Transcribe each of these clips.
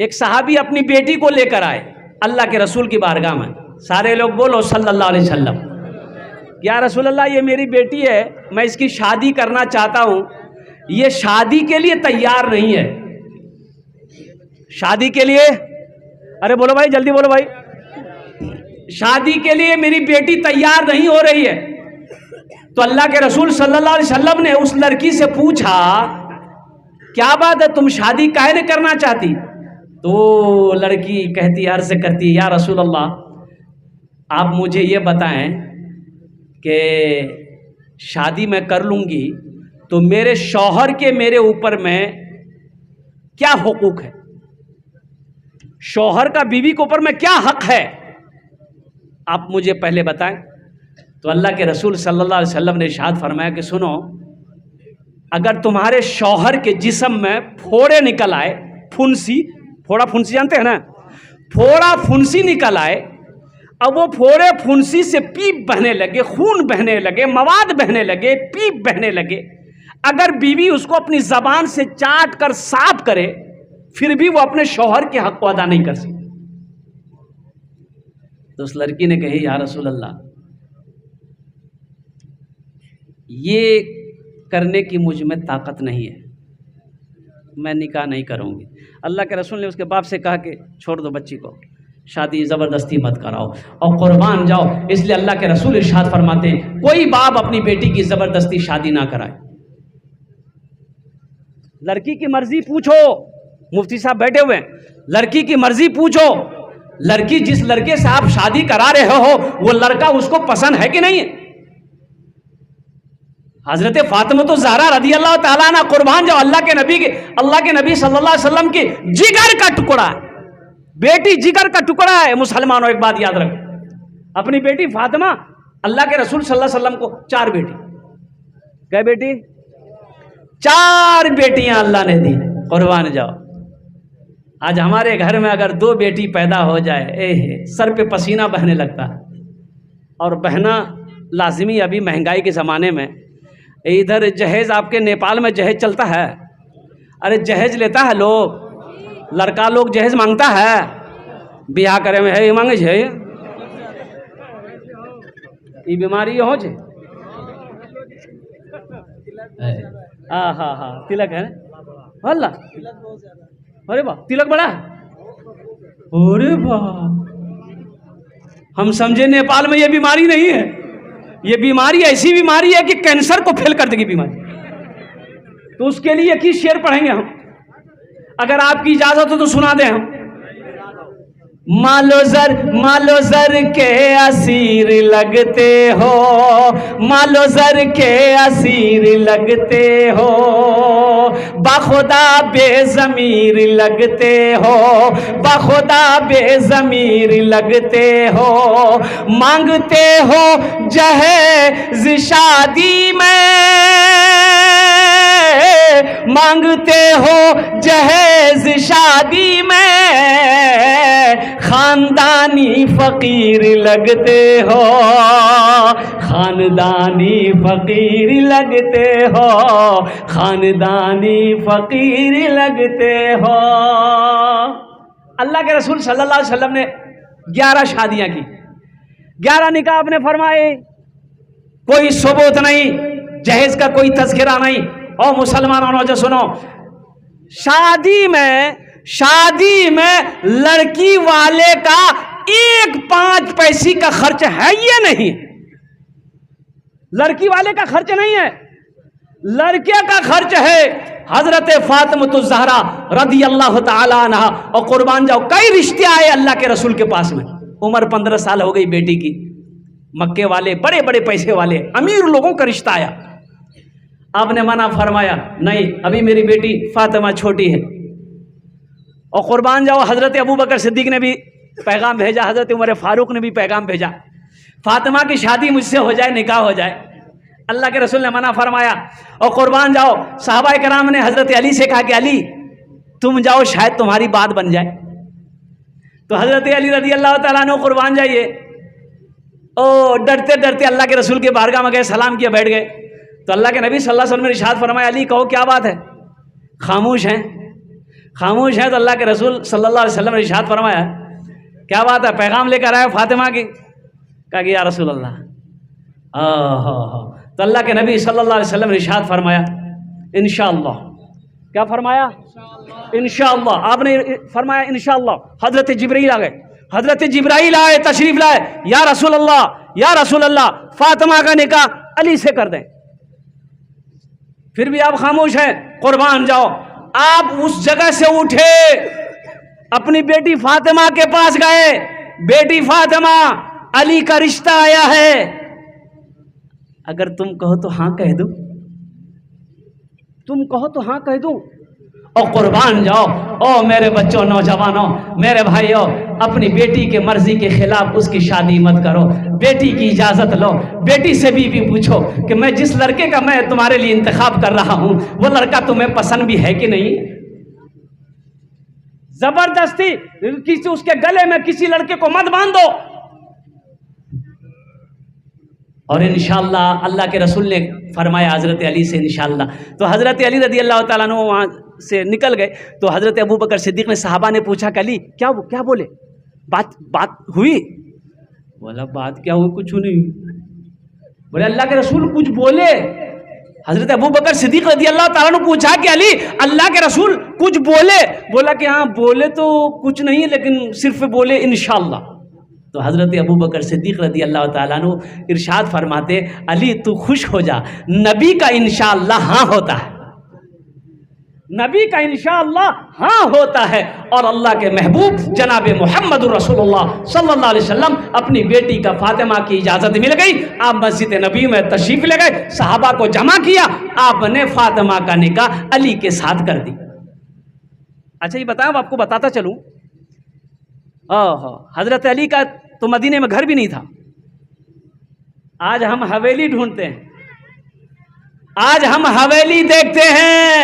एक सहाबी अपनी बेटी को लेकर आए अल्लाह के रसूल की बारगाह में। सारे लोग बोलो सल्लल्लाहु अलैहि वसल्लम। या रसूल अल्लाह, ये मेरी बेटी है, मैं इसकी शादी करना चाहता हूं, ये शादी के लिए तैयार नहीं है। शादी के लिए, अरे बोलो भाई, जल्दी बोलो भाई, शादी के लिए मेरी बेटी तैयार नहीं हो रही है। तो अल्लाह के रसूल सल्लल्लाहु अलैहि वसल्लम ने उस लड़की से पूछा, क्या बात है, तुम शादी काहे नहीं करना चाहती? तो लड़की कहती, अर्ज करती, या रसूल अल्लाह, आप मुझे ये बताएं कि शादी मैं कर लूंगी तो मेरे शौहर के मेरे ऊपर में क्या हुकूक है, शौहर का बीवी के ऊपर में क्या हक है, आप मुझे पहले बताएं। तो अल्लाह के रसूल सल्लल्लाहु अलैहि वसल्लम ने इरशाद फरमाया कि सुनो, अगर तुम्हारे शौहर के जिस्म में फोड़े निकल आए, फुंसी, फोड़ा फुंसी जानते हैं ना, फोड़ा फुंसी निकल आए, अब वो फोड़े फुंसी से पीप बहने लगे, खून बहने लगे, मवाद बहने लगे, पीप बहने लगे, अगर बीवी उसको अपनी जबान से चाट कर साफ करे फिर भी वो अपने शौहर के हक को अदा नहीं कर सकती। तो उस लड़की ने कही, या रसूल अल्लाह, ये करने की मुझ में ताकत नहीं है, मैं निकाह नहीं करूंगी। अल्लाह के रसूल ने उसके बाप से कहा कि छोड़ दो बच्ची को, शादी ज़बरदस्ती मत कराओ और कुर्बान जाओ। इसलिए अल्लाह के रसूल इरशाद फरमाते हैं, कोई बाप अपनी बेटी की ज़बरदस्ती शादी ना कराए। लड़की की मर्जी पूछो, मुफ्ती साहब बैठे हुए हैं, लड़की की मर्जी पूछो, लड़की जिस लड़के से आप शादी करा रहे हो वो लड़का उसको पसंद है कि नहीं है? हजरत फातिमा तो ज़हरा रदी अल्लाह ताला अन्हा, कुर्बान जाओ, अल्लाह के नबी सल्लल्लाहु अलैहि वसल्लम के जिगर का टुकड़ा है, बेटी जिगर का टुकड़ा है। मुसलमानों, एक बात याद रखें, अपनी बेटी फातिमा, अल्लाह के रसूल सल्लल्लाहु अलैहि वसल्लम को 4 बेटी, क्या बेटी? 4 बेटियां अल्लाह ने दी, कुर्बान जाओ। आज हमारे घर में अगर 2 बेटी पैदा हो जाए, सर पे पसीना बहने लगता है, और बहना लाजिमी। अभी महंगाई के ज़माने में इधर जहेज, आपके नेपाल में जहेज चलता है, अरे जहेज लेता है लोग, लड़का लोग जहेज मांगता है, बियाह करे में है, ये मांगे है, ये बीमारी हो छे। हाँ, तिलक है ना, अरे वाह, तिलक बड़ा है, अरे वाह, हम समझे नेपाल में ये बीमारी नहीं है। ये बीमारी ऐसी बीमारी है कि कैंसर को फेल कर देगी बीमारी। तो उसके लिए किस शेर पढ़ेंगे हम, अगर आपकी इजाजत हो तो सुना दें हम। मालो जर के असीर लगते हो, मालो जर के असीर लगते हो, बाखुदा बेज़मीर लगते हो, बाखुदा बेज़मीर लगते हो, मांगते हो जहेज़ शादी में, मांगते हो जहेज़ शादी में, खानदानी फकीर लगते हो, खानदानी फकीर लगते हो, खानदानी फकीर लगते हो। अल्लाह के रसूल सल्लल्लाहु अलैहि वसल्लम ने 11 शादियां की, 11 निकाह आपने फरमाए, कोई सबूत नहीं, जहेज का कोई तज़किरा नहीं। और मुसलमानों जो सुनो, शादी में लड़की वाले का 1 5 पैसे का खर्च है ये नहीं, लड़की वाले का खर्च नहीं है, लड़के का खर्च है। हजरत फातिमा तो ज़हरा रदी अल्लाह ताला अन्हा, और कुर्बान जाओ, कई रिश्ते आए अल्लाह के रसूल के पास में। उम्र 15 साल हो गई बेटी की, मक्के वाले बड़े बड़े पैसे वाले अमीर लोगों का रिश्ता आया, आपने मना फरमाया, नहीं अभी मेरी बेटी फातिमा छोटी है। और कुर्बान जाओ, हज़रत अबू बकर सिद्दीक ने भी पैगाम भेजा, हज़रत उमर फारूक ने भी पैगाम भेजा, फातिमा की शादी मुझसे हो जाए, निकाह हो जाए। अल्लाह के रसूल ने मना फरमाया। और कुर्बान जाओ, सहाबाए कराम ने हज़रत अली से कहा कि अली तुम जाओ, शायद तुम्हारी बात बन जाए। तो हज़रत अली रज़ी अल्लाह ताला अन्हु कुर्बान जाइए, ओ डरते डरते अल्लाह के रसूल के बारगाह में गए, सलाम किया, बैठ गए। तो अल्लाह के नबी सल्लल्लाहु अलैहि वसल्लम ने इरशाद फरमाया, अली कहो क्या बात है, खामोश हैं? खामोश है तो अल्लाह के रसूल सल्लल्लाहु अलैहि वसल्लम ने इरशाद फरमाया, क्या बात है, पैगाम लेकर आए फातिमा की? कहा कि या रसूल अल्लाह। तो अल्लाह के नबी सल्लल्लाहु अलैहि वसल्लम ने इरशाद फरमाया इंशाअल्लाह। क्या फरमाया? इंशाअल्लाह। आपने फरमाया इंशाअल्लाह। हजरत जिब्राइल आ गए, हजरत जिब्राइल आए, तशरीफ लाए, या रसूल अल्लाह, या रसूल अल्लाह, फातिमा का निकाह अली से कर दें। फिर भी आप खामोश हैं। कुर्बान जाओ, आप उस जगह से उठे, अपनी बेटी फातिमा के पास गए, बेटी फातिमा, अली का रिश्ता आया है, अगर तुम कहो तो हाँ कह दूं, तुम कहो तो हाँ कह दूं। और कुर्बान जाओ। ओ मेरे बच्चों, नौजवानों, मेरे भाइयों, अपनी बेटी के मर्जी के खिलाफ उसकी शादी मत करो। बेटी की इजाजत लो, बेटी से भी पूछो कि मैं जिस लड़के का मैं तुम्हारे लिए इंतखाब कर रहा हूं वो लड़का तुम्हें पसंद भी है कि नहीं। जबरदस्ती किसी उसके गले में किसी लड़के को मत बांधो। और इंशाअल्लाह अल्लाह के रसूल ने फरमाया हजरत अली से इंशाअल्लाह। तो हजरत अली रदी अल्लाह ताला अन्हु वहाँ से निकल गए। तो हजरत अबू बकर सिद्दीक ने सहाबा ने पूछा कि अली क्या बोले, बात हुई? बोला बात क्या हुई, कुछ नहीं। बोले अल्लाह के रसूल कुछ बोले? हजरत अबू बकर सिद्दीक रदी अल्लाह ताला अन्हु पूछा कि अली अल्लाह के रसूल कुछ बोले? बोला कि हाँ बोले तो कुछ नहीं, लेकिन सिर्फ बोले इंशाअल्लाह। तो हज़रत अबू बकर सिद्दीक़ रदी अल्लाह ताला अन्हु इरशाद फरमाते, अली तू खुश हो जा, नबी का इंशाअल्लाह हाँ होता है, नबी का इंशाअल्लाह हाँ होता है। और अल्लाह के महबूब जनाब मोहम्मद रसूलुल्लाह सल्लल्लाहु अलैहि वसल्लम अपनी बेटी का फातिमा की इजाज़त मिल गई। आप मस्जिद नबी में तशरीफ़ ले गए, सहाबा को जमा किया, आपने फातिमा का निकाह अली के साथ कर दी। अच्छा ये बताओ, आपको बताता चलूँ, हज़रत अली का तो मदीने में घर भी नहीं था। आज हम हवेली ढूंढते हैं, आज हम हवेली देखते हैं,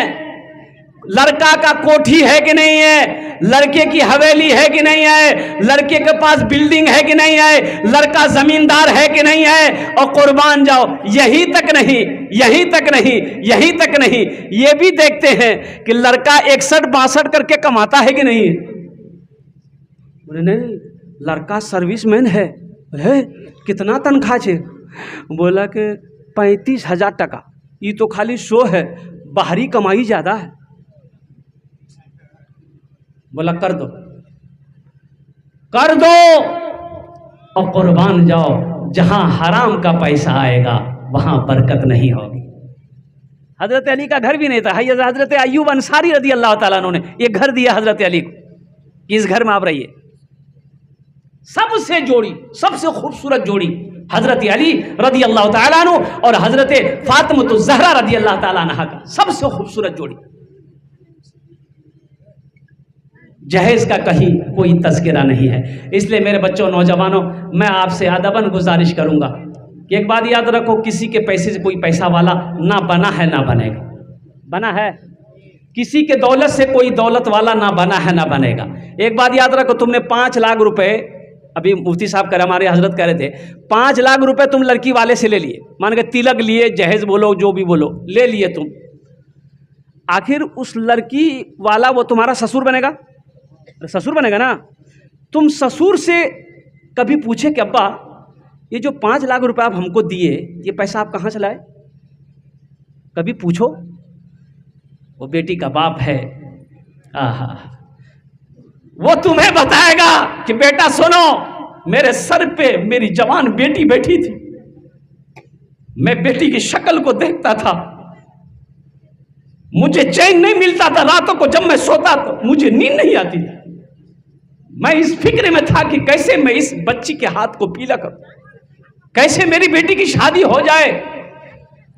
लड़का का कोठी है कि नहीं है, लड़के की हवेली है कि नहीं है, लड़के के पास बिल्डिंग है कि नहीं है, लड़का जमींदार है कि नहीं है। और कुर्बान जाओ, यही तक नहीं, यही तक नहीं, यही तक नहीं, ये भी देखते हैं कि लड़का 61-62 करके कमाता है कि नहीं। बोले नहीं, लड़का सर्विसमैन है। कितना तनख्वाह छे? बोला कि 35,000 टका। ये तो खाली शो है, बाहरी कमाई ज्यादा है। बोला कर दो, कर दो। और कुर्बान जाओ, जहां हराम का पैसा आएगा वहां बरकत नहीं होगी। हजरत अली का घर भी नहीं था। हजरत अय्यूब अंसारी रदी अल्लाह ताला अन्हु ने ये घर दिया हजरत अली को कि इस घर में आप रहिए। सबसे जोड़ी, सबसे खूबसूरत जोड़ी हजरत अली रदी अल्लाह ताला अन्हु और हजरत फातिमा ज़हरा रदी अल्लाह ताला अन्हा का सबसे खूबसूरत जोड़ी। जहेज का कहीं कोई तज़किरा नहीं है। इसलिए मेरे बच्चों, नौजवानों, मैं आपसे अदबन गुजारिश करूंगा कि एक बात याद रखो, किसी के पैसे से कोई पैसा वाला ना बना है ना बनेगा। बना है? किसी के दौलत से कोई दौलत वाला ना बना है ना बनेगा। एक बात याद रखो, तुमने 5 लाख रुपए, अभी मुफ्ती साहब कर हमारे हजरत कह रहे थे, 5 लाख रुपए तुम लड़की वाले से ले लिए, मान के तिलक लिए, जहेज बोलो जो भी बोलो, ले लिए तुम। आखिर उस लड़की वाला वो तुम्हारा ससुर बनेगा? ससुर बनेगा ना। तुम ससुर से कभी पूछे कि अब्बा ये जो 5 लाख रुपए आप हमको दिए, ये पैसा आप कहाँ से लाए? कभी पूछो? वो बेटी का बाप है, आहा, वो तुम्हें बताएगा कि बेटा सुनो, मेरे सर पे मेरी जवान बेटी बैठी थी, मैं बेटी की शक्ल को देखता था, मुझे चैन नहीं मिलता था रातों को, जब मैं सोता तो मुझे नींद नहीं आती थी। मैं इस फिक्र में था कि कैसे मैं इस बच्ची के हाथ को पीला करूं, कैसे मेरी बेटी की शादी हो जाए।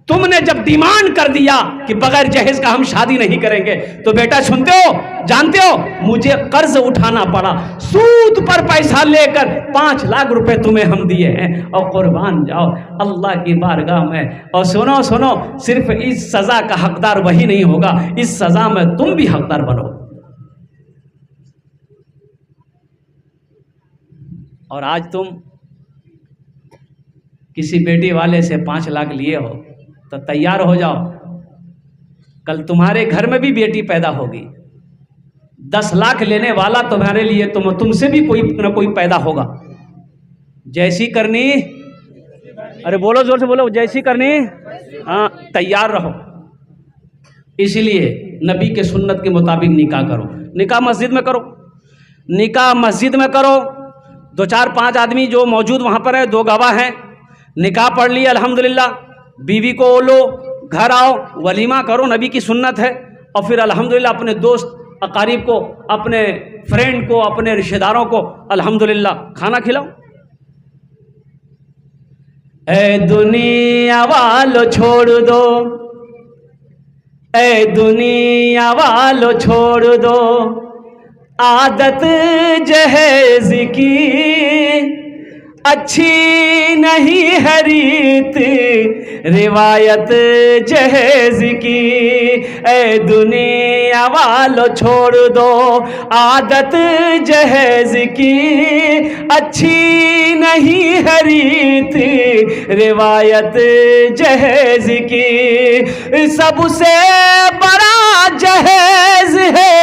तुमने जब डिमांड कर दिया कि बगैर जहेज का हम शादी नहीं करेंगे, तो बेटा सुनते हो, जानते हो, मुझे कर्ज उठाना पड़ा, सूद पर पैसा लेकर 5 लाख रुपए तुम्हें हम दिए हैं। और कुर्बान जाओ अल्लाह की बारगाह में। और सुनो सुनो, सिर्फ इस सजा का हकदार वही नहीं होगा, इस सजा में तुम भी हकदार बनो। और आज तुम किसी बेटी वाले से 5 लाख लिए हो तो तैयार हो जाओ, कल तुम्हारे घर में भी बेटी पैदा होगी, 10 लाख लेने वाला तुम्हारे लिए तुमसे भी कोई ना कोई पैदा होगा। जैसी करनी, अरे बोलो जोर से बोलो, जैसी करनी, हाँ तैयार रहो। इसलिए नबी के सुन्नत के मुताबिक निकाह करो। निकाह मस्जिद में करो, निकाह मस्जिद में करो। 2 4 5 आदमी जो मौजूद वहाँ पर है, 2 गवाह हैं, निकाह पढ़ लिया अल्हम्दुलिल्लाह। बीवी को लो, घर आओ, वलीमा करो, नबी की सुन्नत है। और फिर अल्हम्दुलिल्लाह अपने दोस्त अकारीब को, अपने फ्रेंड को, अपने रिश्तेदारों को अल्हम्दुलिल्लाह खाना खिलाओ। ए दुनिया वालो छोड़ दो, ए दुनिया वालो छोड़ दो आदत जहेज की, अच्छी नहीं है रीत रिवायत जहेज की। ए दुनिया वालो छोड़ दो आदत जहेज की, अच्छी नहीं है रीत रिवायत जहेज की। सबसे बड़ा जहेज है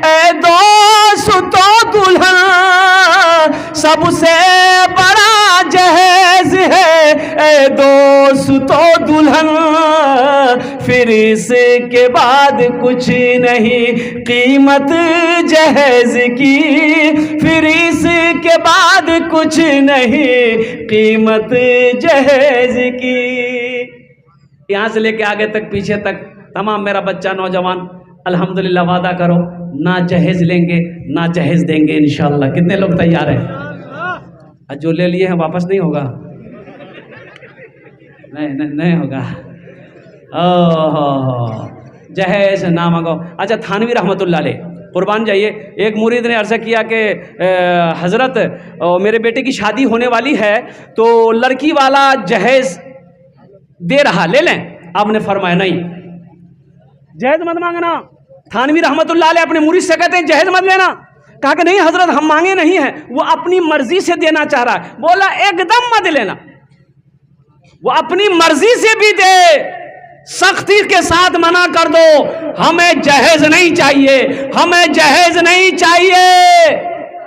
ए दोस्तों दुल्हन, सबसे बड़ा जहेज है ए दोस्तों दुल्हन। फिर इसके बाद कुछ नहीं कीमत जहेज की, फिर इसके बाद कुछ नहीं कीमत जहेज की। यहाँ से लेके आगे तक, पीछे तक तमाम मेरा बच्चा नौजवान अल्हम्दुलिल्लाह वादा करो, ना जहेज लेंगे ना जहेज देंगे इंशाअल्लाह। कितने लोग तैयार हैं? जो ले लिए हैं वापस नहीं होगा? नहीं होगा। ओह जहेज ना मांगो। अच्छा, थानवी रहमतुल्लाह अलैह, कुर्बान जाइए, एक मुरीद ने अर्ज़ किया कि हज़रत मेरे बेटे की शादी होने वाली है तो लड़की वाला जहेज दे रहा, ले लें? आपने फरमाया नहीं, जहेज मत मांगना। थानवी रहमतुल्लाह अलैह अपने मुरीद से कहते हैं जहेज मत लेना। कहा कि नहीं हजरत हम मांगे नहीं हैं, वो अपनी मर्जी से देना चाह रहा है। बोला एकदम मत लेना, वो अपनी मर्जी से भी दे, सख्ती के साथ मना कर दो, हमें जहेज नहीं चाहिए, हमें जहेज नहीं चाहिए,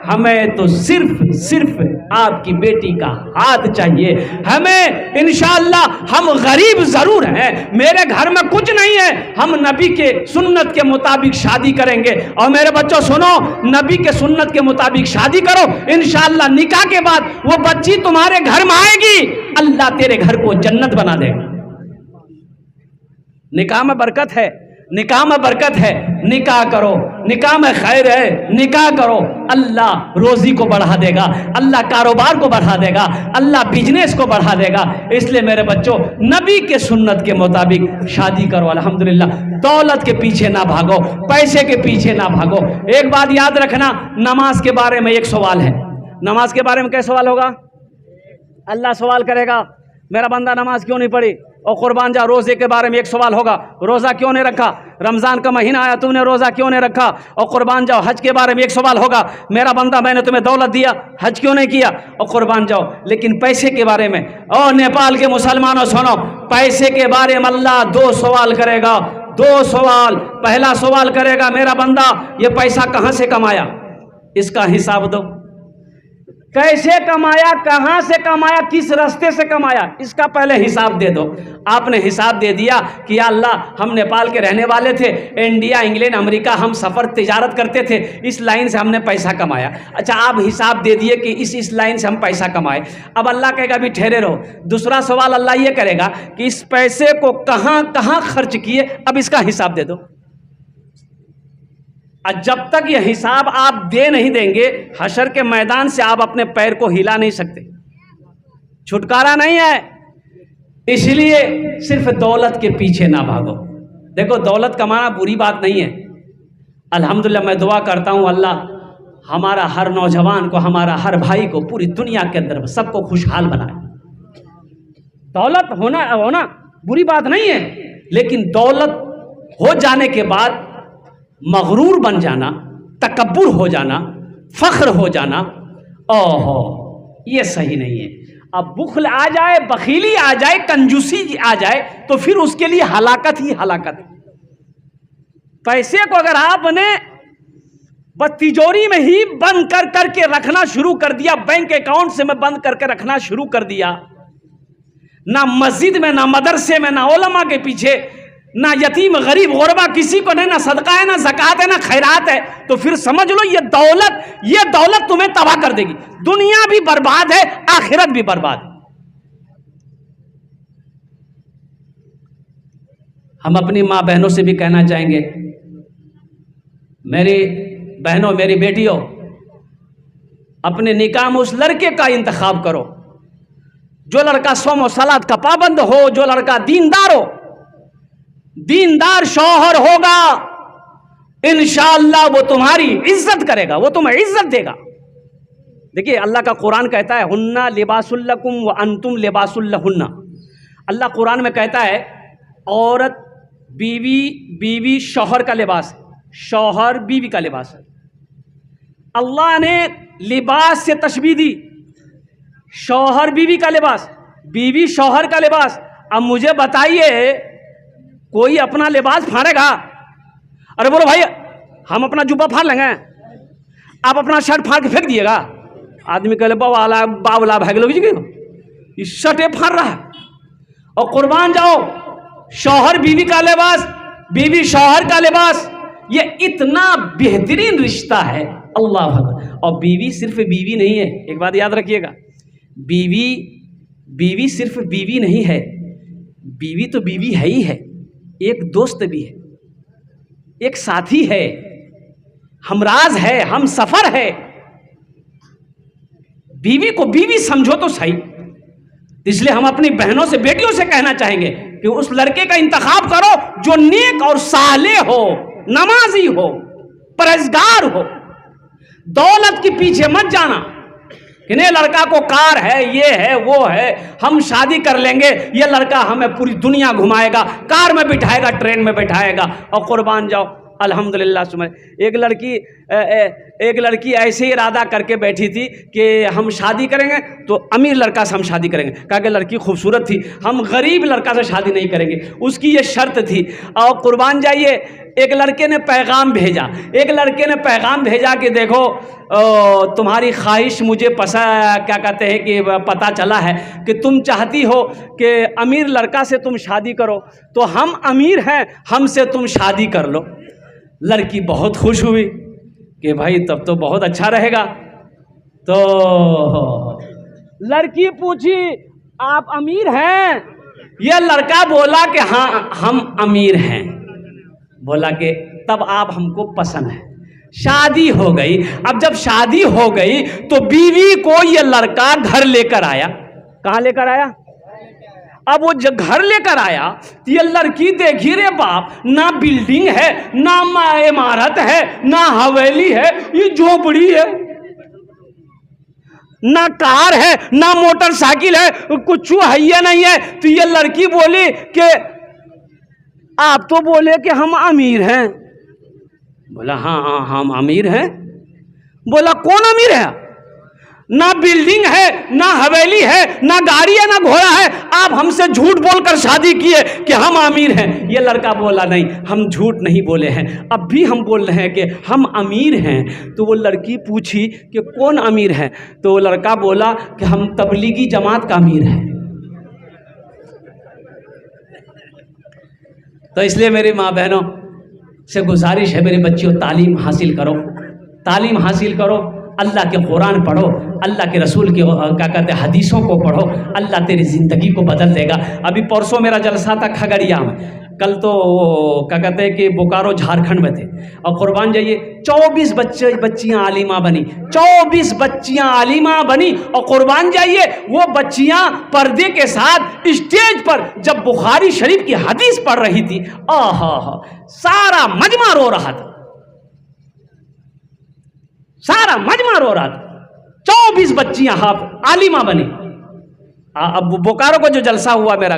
हमें तो सिर्फ आपकी बेटी का हाथ चाहिए। हमें इंशाअल्लाह, हम गरीब जरूर हैं, मेरे घर में कुछ नहीं है, हम नबी के सुन्नत के मुताबिक शादी करेंगे। और मेरे बच्चों सुनो, नबी के सुन्नत के मुताबिक शादी करो, इंशाअल्लाह निकाह के बाद वो बच्ची तुम्हारे घर में आएगी, अल्लाह तेरे घर को जन्नत बना देगा। निकाह में बरकत है, निकाह में बरकत है, निकाह करो, निकाह में खैर है, निकाह करो, अल्लाह रोजी को बढ़ा देगा, अल्लाह कारोबार को बढ़ा देगा, अल्लाह बिजनेस को बढ़ा देगा। इसलिए मेरे बच्चों, नबी के सुन्नत के मुताबिक शादी करो अल्हम्दुलिल्लाह। दौलत के पीछे ना भागो, पैसे के पीछे ना भागो। एक बात याद रखना, नमाज के बारे में एक सवाल है। नमाज के बारे में क्या सवाल होगा? अल्लाह सवाल करेगा, मेरा बंदा नमाज क्यों नहीं पढ़ी? और कुर्बान जा, रोज़े के बारे में एक सवाल होगा, रोज़ा क्यों नहीं रखा? रमज़ान का महीना आया, तुमने रोज़ा क्यों नहीं रखा? और कुर्बान जाओ, हज के बारे में एक सवाल होगा, मेरा बंदा मैंने तुम्हें दौलत दिया, हज क्यों नहीं किया? और कुर्बान जाओ। लेकिन पैसे के बारे में, और नेपाल के मुसलमानों सुनो, पैसे के बारे में अल्लाह 2 सवाल करेगा, 2 सवाल। पहला सवाल करेगा, मेरा बंदा ये पैसा कहाँ से कमाया, इसका हिसाब दो। कैसे कमाया, कहां से कमाया, किस रास्ते से कमाया, इसका पहले हिसाब दे दो। आपने हिसाब दे दिया कि या अल्लाह हम नेपाल के रहने वाले थे, इंडिया, इंग्लैंड, अमेरिका हम सफ़र तिजारत करते थे, इस लाइन से हमने पैसा कमाया। अच्छा, आप हिसाब दे दिए कि इस लाइन से हम पैसा कमाए। अब अल्लाह कहेगा भी ठहरे रहो, दूसरा सवाल अल्लाह ये करेगा कि इस पैसे को कहाँ कहाँ खर्च किए, अब इसका हिसाब दे दो। जब तक ये हिसाब आप दे नहीं देंगे, हशर के मैदान से आप अपने पैर को हिला नहीं सकते, छुटकारा नहीं है। इसलिए सिर्फ दौलत के पीछे ना भागो। देखो, दौलत कमाना बुरी बात नहीं है। अल्हम्दुलिल्लाह मैं दुआ करता हूँ अल्लाह हमारा हर नौजवान को, हमारा हर भाई को, पूरी दुनिया के अंदर सबको खुशहाल बनाए। दौलत होना बुरी बात नहीं है, लेकिन दौलत हो जाने के बाद मगरूर बन जाना, तकब्बुर हो जाना, फख्र हो जाना, ओहो, ये सही नहीं है। अब बुखल आ जाए, बखीली आ जाए, कंजूसी आ जाए, तो फिर उसके लिए हलाकत ही हलाकत। पैसे को अगर आपने बस तिजोरी में ही बंद कर करके रखना शुरू कर दिया, बैंक अकाउंट से मैं बंद करके रखना शुरू कर दिया। ना मस्जिद में, ना मदरसे में, ना उलमा के पीछे, ना यतीम गरीब गुरबा किसी को नहीं, ना सदका है, ना ज़कात है, ना खैरात है। तो फिर समझ लो ये दौलत तुम्हें तबाह कर देगी। दुनिया भी बर्बाद है, आखिरत भी बर्बाद है। हम अपनी माँ बहनों से भी कहना चाहेंगे, मेरी बहनों, मेरी बेटियों, अपने निकाह में उस लड़के का इंतखाब करो जो लड़का सौम और सलात का पाबंद हो, जो लड़का दीनदार हो। दीनदार शौहर होगा, इंशाअल्लाह वो तुम्हारी इज्जत करेगा, वो तुम्हें इज्जत देगा। देखिए अल्लाह का कुरान कहता है, हुन्ना लिबासुल लकुम व अंतुम लिबासुल लहुन्ना। अल्लाह कुरान में कहता है औरत बीवी शौहर का लिबास है, शौहर बीवी का लिबास है। अल्लाह ने लिबास से तशबीह दी, शौहर बीवी का लिबास, बीवी शौहर का लिबास। अब मुझे बताइए, कोई अपना लिबास फाड़ेगा? अरे बोलो भाई, हम अपना जुब्बा फाड़ लेंगे, आप अपना शर्ट फाड़ के फेंक दिएगा? आदमी कह ले बावला भाग लोग जी, शर्ट फाड़ रहा है। और कुर्बान जाओ, शौहर बीवी का लिबास, बीवी शौहर का लिबास, ये इतना बेहतरीन रिश्ता है, अल्लाह अकबर। और बीवी सिर्फ बीवी नहीं है, एक बात याद रखिएगा, बीवी सिर्फ बीवी नहीं है, बीवी तो बीवी है ही है, एक दोस्त भी है, एक साथी है, हमराज है, हम सफर है। बीवी को बीवी समझो तो सही। इसलिए हम अपनी बहनों से, बेटियों से कहना चाहेंगे कि उस लड़के का इंतखाब करो जो नेक और साले हो, नमाजी हो, परहेजगार हो। दौलत के पीछे मत जाना कि नहीं लड़का को कार है, ये है, वो है, हम शादी कर लेंगे, ये लड़का हमें पूरी दुनिया घुमाएगा, कार में बिठाएगा, ट्रेन में बिठाएगा। और कुर्बान जाओ, अल्हम्दुलिल्लाह सुमय, एक लड़की ऐसे ही इरादा करके बैठी थी कि हम शादी करेंगे तो अमीर लड़का से हम शादी करेंगे। कहा कि लड़की खूबसूरत थी, हम गरीब लड़का से शादी नहीं करेंगे, उसकी ये शर्त थी। और कुर्बान जाइए, एक लड़के ने पैगाम भेजा कि देखो तुम्हारी ख्वाहिश मुझे क्या कहते हैं कि पता चला है कि तुम चाहती हो कि अमीर लड़का से तुम शादी करो, तो हम अमीर हैं, हमसे तुम शादी कर लो। लड़की बहुत खुश हुई कि भाई तब तो बहुत अच्छा रहेगा। तो लड़की पूछी, आप अमीर हैं? यह लड़का बोला कि हाँ हम अमीर हैं। बोला कि तब आप हमको पसंद है। शादी हो गई। अब जब शादी हो गई तो बीवी को यह लड़का घर लेकर आया। कहाँ लेकर आया? अब वो जब घर लेकर आया तो ये लड़की देखी, रे बाप, ना बिल्डिंग है, ना इमारत है, ना हवेली है, ये झोपड़ी है, ना कार है, ना मोटरसाइकिल है, कुछ है ये नहीं है। तो ये लड़की बोली कि आप तो बोले कि हम अमीर हैं। बोला हाँ हम अमीर हैं। बोला कौन अमीर है? ना बिल्डिंग है, ना हवेली है, ना गाड़ी है, ना घोड़ा है, आप हमसे झूठ बोलकर शादी किए कि हम अमीर हैं। ये लड़का बोला नहीं, हम झूठ नहीं बोले हैं, अब भी हम बोल रहे हैं कि हम अमीर हैं। तो वो लड़की पूछी कि कौन अमीर है? तो वो लड़का बोला कि हम तबलीगी जमात का अमीर हैं। तो इसलिए मेरी माँ बहनों से गुजारिश है, मेरी बच्चियों, तालीम हासिल करो, तालीम हासिल करो, अल्लाह के कुरान पढ़ो, अल्लाह के रसूल के क्या कहते हैं हदीसों को पढ़ो, अल्लाह तेरी ज़िंदगी को बदल देगा। अभी परसों मेरा जलसा था खगड़िया में, कल तो क्या कहते हैं कि बोकारो झारखंड में थे। और कुर्बान जाइए 24 बच्चियाँ आलिमा बनी, 24 बच्चियाँ आलिमा बनी। और कुर्बान जाइए वो बच्चियाँ पर्दे के साथ स्टेज पर जब बुखारी शरीफ की हदीस पढ़ रही थी, आहा सारा मजमा रो रहा था, सारा मजमा रो रहा था। 24 बच्चियां आलिमा बनी। अब बोकारो को जो जलसा हुआ मेरा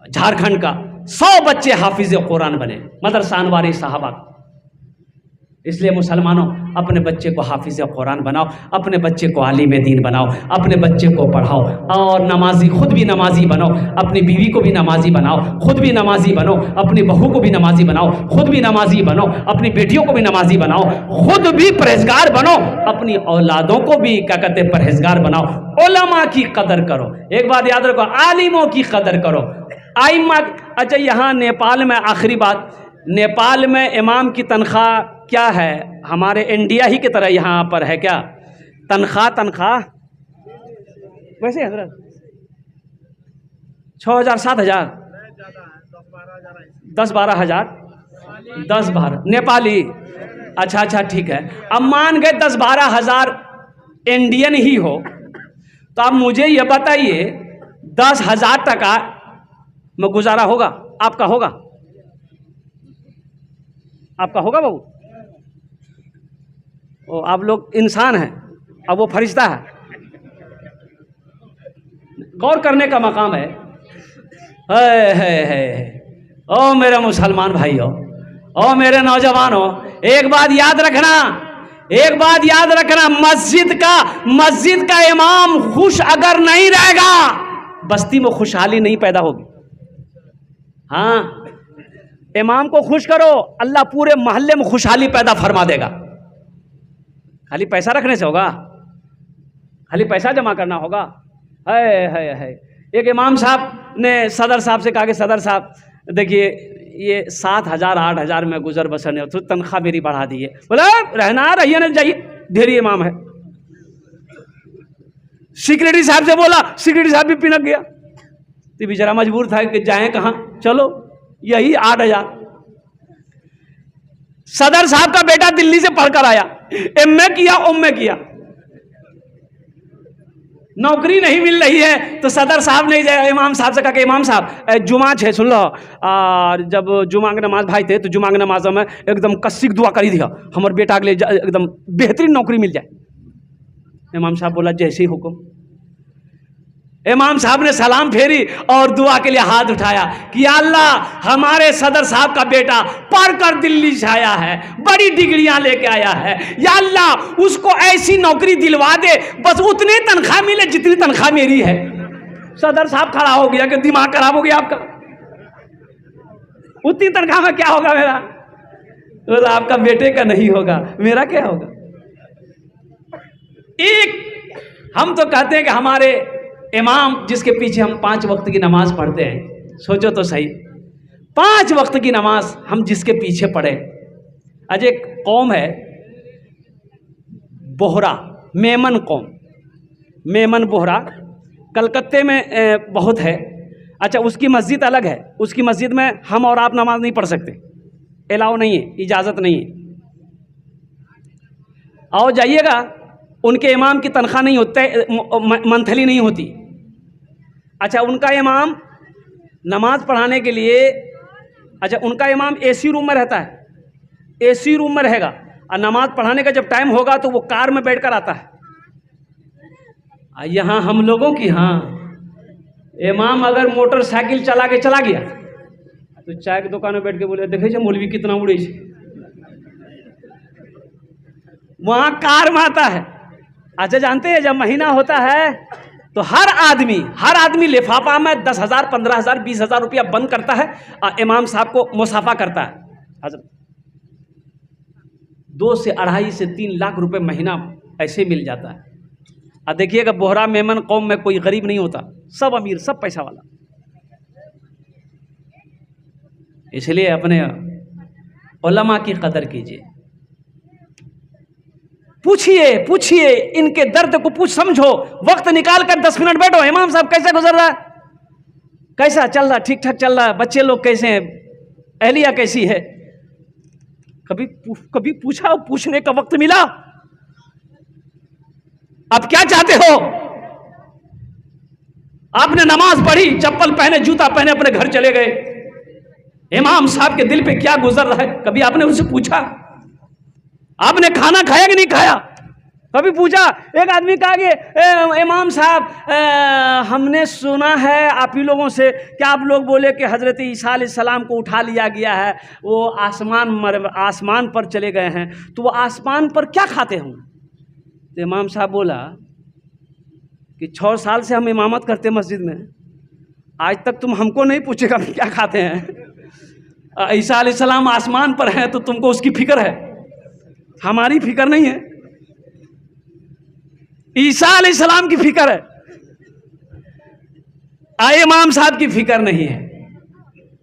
झारखंड का, 100 बच्चे हाफिज कुरान बने, मदरसा अनवारी साहबा। इसलिए मुसलमानों, अपने बच्चे को हाफिज़ कुरान बनाओ, अपने बच्चे को आलिम दीन बनाओ, अपने बच्चे को पढ़ाओ और नमाजी, खुद भी नमाजी बनो, अपनी बीवी को भी नमाजी बनाओ, खुद भी नमाजी बनो, अपनी बहू को भी नमाजी बनाओ, खुद भी नमाजी बनो, अपनी बेटियों को भी नमाजी बनाओ, खुद भी परहेजगार बनो, अपनी औलादों को भी क्या कहते हैं परहेजगार बनाओ। उलमा की कदर करो, एक बात याद रखो, आलिमों की कदर करो। आइम्मा, अच्छा यहाँ नेपाल में आखिरी बात, नेपाल में इमाम की तनख्वाह क्या है? हमारे इंडिया ही की तरह यहाँ पर है क्या तनख्वाह? वैसे हजरत 6,000 7,000 10-12 हज़ार 10-12 नेपाली। अच्छा ठीक है। अब मान गए 10-12 हज़ार इंडियन ही हो, तो अब मुझे ये बताइए 10,000 टका में गुजारा होगा? आपका होगा? आपका होगा बाबू? ओ, आप लोग इंसान हैं, अब वो फरिश्ता है। गौर करने का मकाम है। ओ मेरे मुसलमान भाइयों, ओ मेरे नौजवानों, एक बात याद रखना, मस्जिद का इमाम खुश अगर नहीं रहेगा, बस्ती में खुशहाली नहीं पैदा होगी। हाँ, इमाम को खुश करो, अल्लाह पूरे मोहल्ले में खुशहाली पैदा फरमा देगा। खाली पैसा रखने से होगा? खाली पैसा जमा करना होगा? है। एक इमाम साहब ने सदर साहब से कहा कि सदर साहब देखिए, ये 7,000 8,000 में गुजर बसर नहीं, तो तनख्वाह मेरी बढ़ा दीजिए। बोला रहिए ना जाइए, ढेरी इमाम है। सेक्रेटरी साहब से बोला, सेक्रेटरी साहब भी पिनक गया, तो बेचारा मजबूर था कि जाएं कहाँ, चलो यही 8,000। सदर साहब का बेटा दिल्ली से पढ़कर आया, एमए किया, नौकरी नहीं मिल रही है, तो सदर साहब ने इमाम साहब से कहा कि इमाम साहब जुमा है सुन लो, और जब जुमा के नमाज भाई थे तो जुमा के नमाज में एकदम कस्सिक दुआ करी दिया, हमारे बेटा के लिए एकदम बेहतरीन नौकरी मिल जाए। इमाम साहब बोला जैसे ही हुक्म। इमाम साहब ने सलाम फेरी और दुआ के लिए हाथ उठाया कि अल्लाह, हमारे सदर साहब का बेटा पढ़कर दिल्ली से आया है, बड़ी डिग्रियां लेके आया है, या अल्लाह उसको ऐसी नौकरी दिलवा दे, बस उतनी तनख्वाह मिले जितनी तनख्वाह मेरी है। सदर साहब खड़ा हो गया कि दिमाग खराब हो गया आपका, उतनी तनख्वाह में क्या होगा मेरा? बोला आपका बेटे का नहीं होगा, मेरा क्या होगा? हम तो कहते हैं कि हमारे इमाम जिसके पीछे हम 5 वक्त की नमाज पढ़ते हैं, सोचो तो सही, 5 वक्त की नमाज हम जिसके पीछे पढ़े। आज एक कौम है बोहरा, मेमन कौम, मेमन बोहरा, कलकत्ते में बहुत है। अच्छा, उसकी मस्जिद अलग है, उसकी मस्जिद में हम और आप नमाज नहीं पढ़ सकते, अलाउ नहीं है, इजाज़त नहीं है। आओ जाइएगा, उनके इमाम की तनख्वाह नहीं होती, मंथली नहीं होती। अच्छा, उनका इमाम नमाज पढ़ाने के लिए, अच्छा उनका इमाम एसी रूम में रहता है, एसी रूम में रहेगा, और नमाज पढ़ाने का जब टाइम होगा तो वो कार में बैठकर आता है। यहाँ हम लोगों की, हाँ, इमाम अगर मोटरसाइकिल चला के चला गया तो चाय की दुकान में बैठ के बोले देखे मौलवी कितना उड़े, वहाँ कार में आता है। अच्छा, जानते हैं जब महीना होता है तो हर आदमी लिफाफा में 10,000 15,000 20,000 रुपया बंद करता है और इमाम साहब को मुसाफा करता है। हजरत 2 से 2.5 से 3 लाख रुपए महीना ऐसे मिल जाता है। और देखिएगा बोहरा मेमन कौम में कोई गरीब नहीं होता, सब अमीर, सब पैसा वाला। इसलिए अपने उलमा की कदर कीजिए, पूछिए इनके दर्द को समझो, वक्त निकाल कर 10 मिनट बैठो, इमाम साहब कैसा गुजर रहा है, कैसा चल रहा, ठीक ठाक चल रहा है, बच्चे लोग कैसे हैं, अहलिया कैसी है, कभी पूछा, पूछने का वक्त मिला? अब क्या चाहते हो? आपने नमाज पढ़ी, चप्पल पहने, जूता पहने, अपने घर चले गए, इमाम साहब के दिल पे क्या गुजर रहा है, कभी आपने उनसे पूछा? आपने खाना खाया कि नहीं खाया? कभी पूछा एक आदमी कहा कि इमाम साहब हमने सुना है आप ही लोगों से कि आप लोग बोले कि हज़रत ईसा अलैहिस्सलाम को उठा लिया गया है, वो आसमान पर चले गए हैं, तो वो आसमान पर क्या खाते होंगे? तो इमाम साहब बोला कि 6 साल से हम इमामत करते मस्जिद में, आज तक तुम हमको नहीं पूछेगा क्या खाते हैं। ईसा अलैहिस्सलाम आसमान पर हैं तो तुमको उसकी फिक्र है, हमारी फिक्र नहीं है, ईसा अलैहिस्सलाम की फिक्र है, इमाम साहब की फिक्र नहीं है।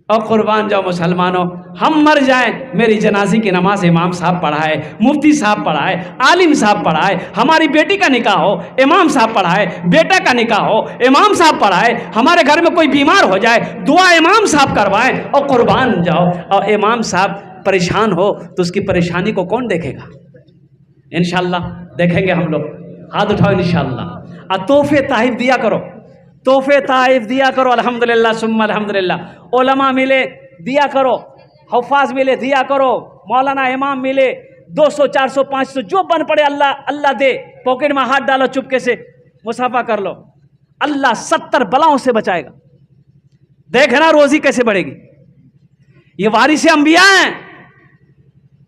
और कुर्बान जाओ मुसलमानों, हम मर जाएं, मेरी जनाजी की नमाज इमाम साहब पढ़ाए, मुफ्ती साहब पढ़ाए, आलिम साहब पढ़ाए, हमारी बेटी का निकाह हो इमाम साहब पढ़ाए, बेटा का निकाह हो इमाम साहब पढ़ाए, हमारे घर में कोई बीमार हो जाए दुआ इमाम साहब करवाएं। और कुर्बान जाओ, और इमाम साहब परेशान हो तो उसकी परेशानी को कौन देखेगा? इंशाअल्लाह देखेंगे हम लोग, हाथ उठाओ इंशाअल्लाह। तोहफे ताइफ दिया करो, तोहफे ताइफ दिया करो, अल्हम्दुलिल्लाह सुम्मा अल्हम्दुलिल्लाह। उलमा मिले दिया करो, हफ़ाज मिले दिया करो, मौलाना इमाम मिले 200 400 500 जो बन पड़े अल्लाह अल्लाह दे, पॉकेट में हाथ डालो, चुपके से मुसाफा कर लो, अल्लाह 70 बलाओं से बचाएगा। देखना रोजी कैसे बढ़ेगी। ये वारिस अंबिया हैं,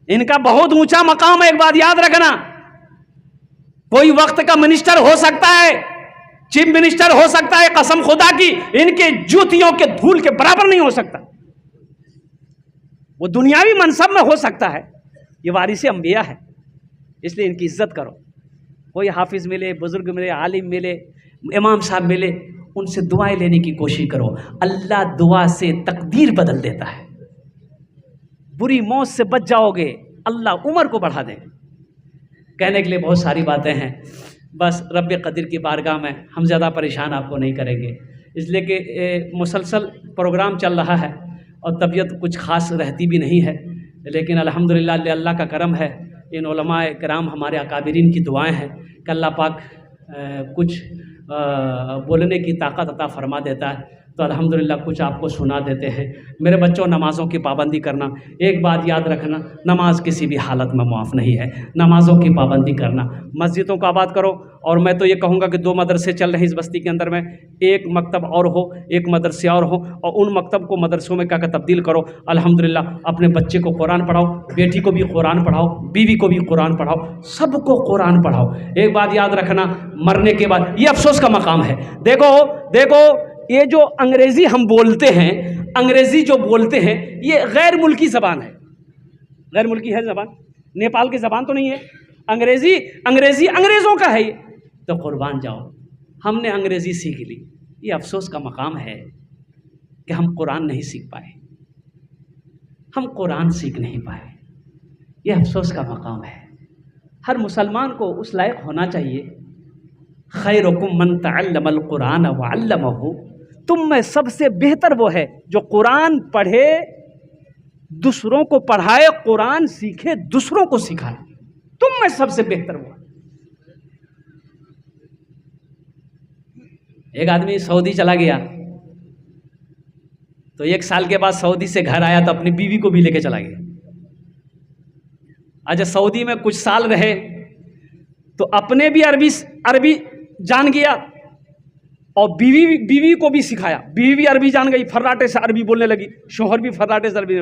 इनका बहुत ऊंचा मकाम है। एक बात याद रखना, कोई वक्त का मिनिस्टर हो सकता है, चीफ मिनिस्टर हो सकता है, कसम खुदा की इनके जूतियों के धूल के बराबर नहीं हो सकता। वो दुनियावी मनसब में हो सकता है, ये वारिस अंबिया है, इसलिए इनकी इज्जत करो। कोई हाफिज मिले, बुजुर्ग मिले, आलिम मिले, इमाम साहब मिले, उनसे दुआएं लेने की कोशिश करो। अल्लाह दुआ से तकदीर बदल देता है। बुरी मौत से बच जाओगे, अल्लाह उम्र को बढ़ा देगा। कहने के लिए बहुत सारी बातें हैं, बस रब्बे कदीर की बारगाह में हम ज़्यादा परेशान आपको नहीं करेंगे, इसलिए कि मुसलसल प्रोग्राम चल रहा है और तबीयत कुछ ख़ास रहती भी नहीं है, लेकिन अल्हम्दुलिल्लाह अल्लाह का करम है, इन उलमाए किराम हमारे अकाबिरीन की दुआएं हैं कि अल्लाह पाक कुछ बोलने की ताकत अता फरमा देता है, तो अल्हम्दुलिल्लाह कुछ आपको सुना देते हैं। मेरे बच्चों, नमाज़ों की पाबंदी करना, एक बात याद रखना, नमाज किसी भी हालत में मुआफ़ नहीं है। नमाज़ों की पाबंदी करना, मस्जिदों को आबाद करो। और मैं तो ये कहूँगा कि 2 मदरसे चल रहे हैं इस बस्ती के अंदर में, एक मकतब और हो, एक मदरसे और हो, और उन मकतब को मदरसों में क्या तब्दील करो। अल्हम्दुलिल्लाह अपने बच्चे को कुरान पढ़ाओ, बेटी को भी कुरान पढ़ाओ, बीवी को भी कुरान पढ़ाओ, सबको कुरान पढ़ाओ। एक बात याद रखना, मरने के बाद ये अफसोस का मकाम है। देखो ये जो अंग्रेज़ी हम बोलते हैं, अंग्रेज़ी जो बोलते हैं, ये गैर मुल्की ज़बान है, गैर मुल्की है ज़बान, नेपाल की ज़बान तो नहीं है। अंग्रेज़ी अंग्रेज़ों का है ये। तो कुर्बान जाओ, हमने अंग्रेज़ी सीख ली, ये अफसोस का मकाम है कि हम कुरान नहीं सीख पाए, हम कुरान सीख नहीं पाए, ये अफसोस का मकाम है। हर मुसलमान को उस लायक होना चाहिए, खैरुकुम मन तअल्लमल कुरान व अल्लमहु, तुम में सबसे बेहतर वो है जो कुरान पढ़े, दूसरों को पढ़ाए, कुरान सीखे, दूसरों को सिखाए। तुम में सबसे बेहतर वो है। एक आदमी सऊदी चला गया, तो 1 साल के बाद सऊदी से घर आया तो अपनी बीवी को भी लेके चला गया। अच्छा, सऊदी में कुछ साल रहे तो अपने भी अरबी जान गया और बीवी को भी सिखाया। बीवी भी अरबी जान गई, फर्राटे से अरबी बोलने लगी, शोहर भी फर्राटे से अरबी।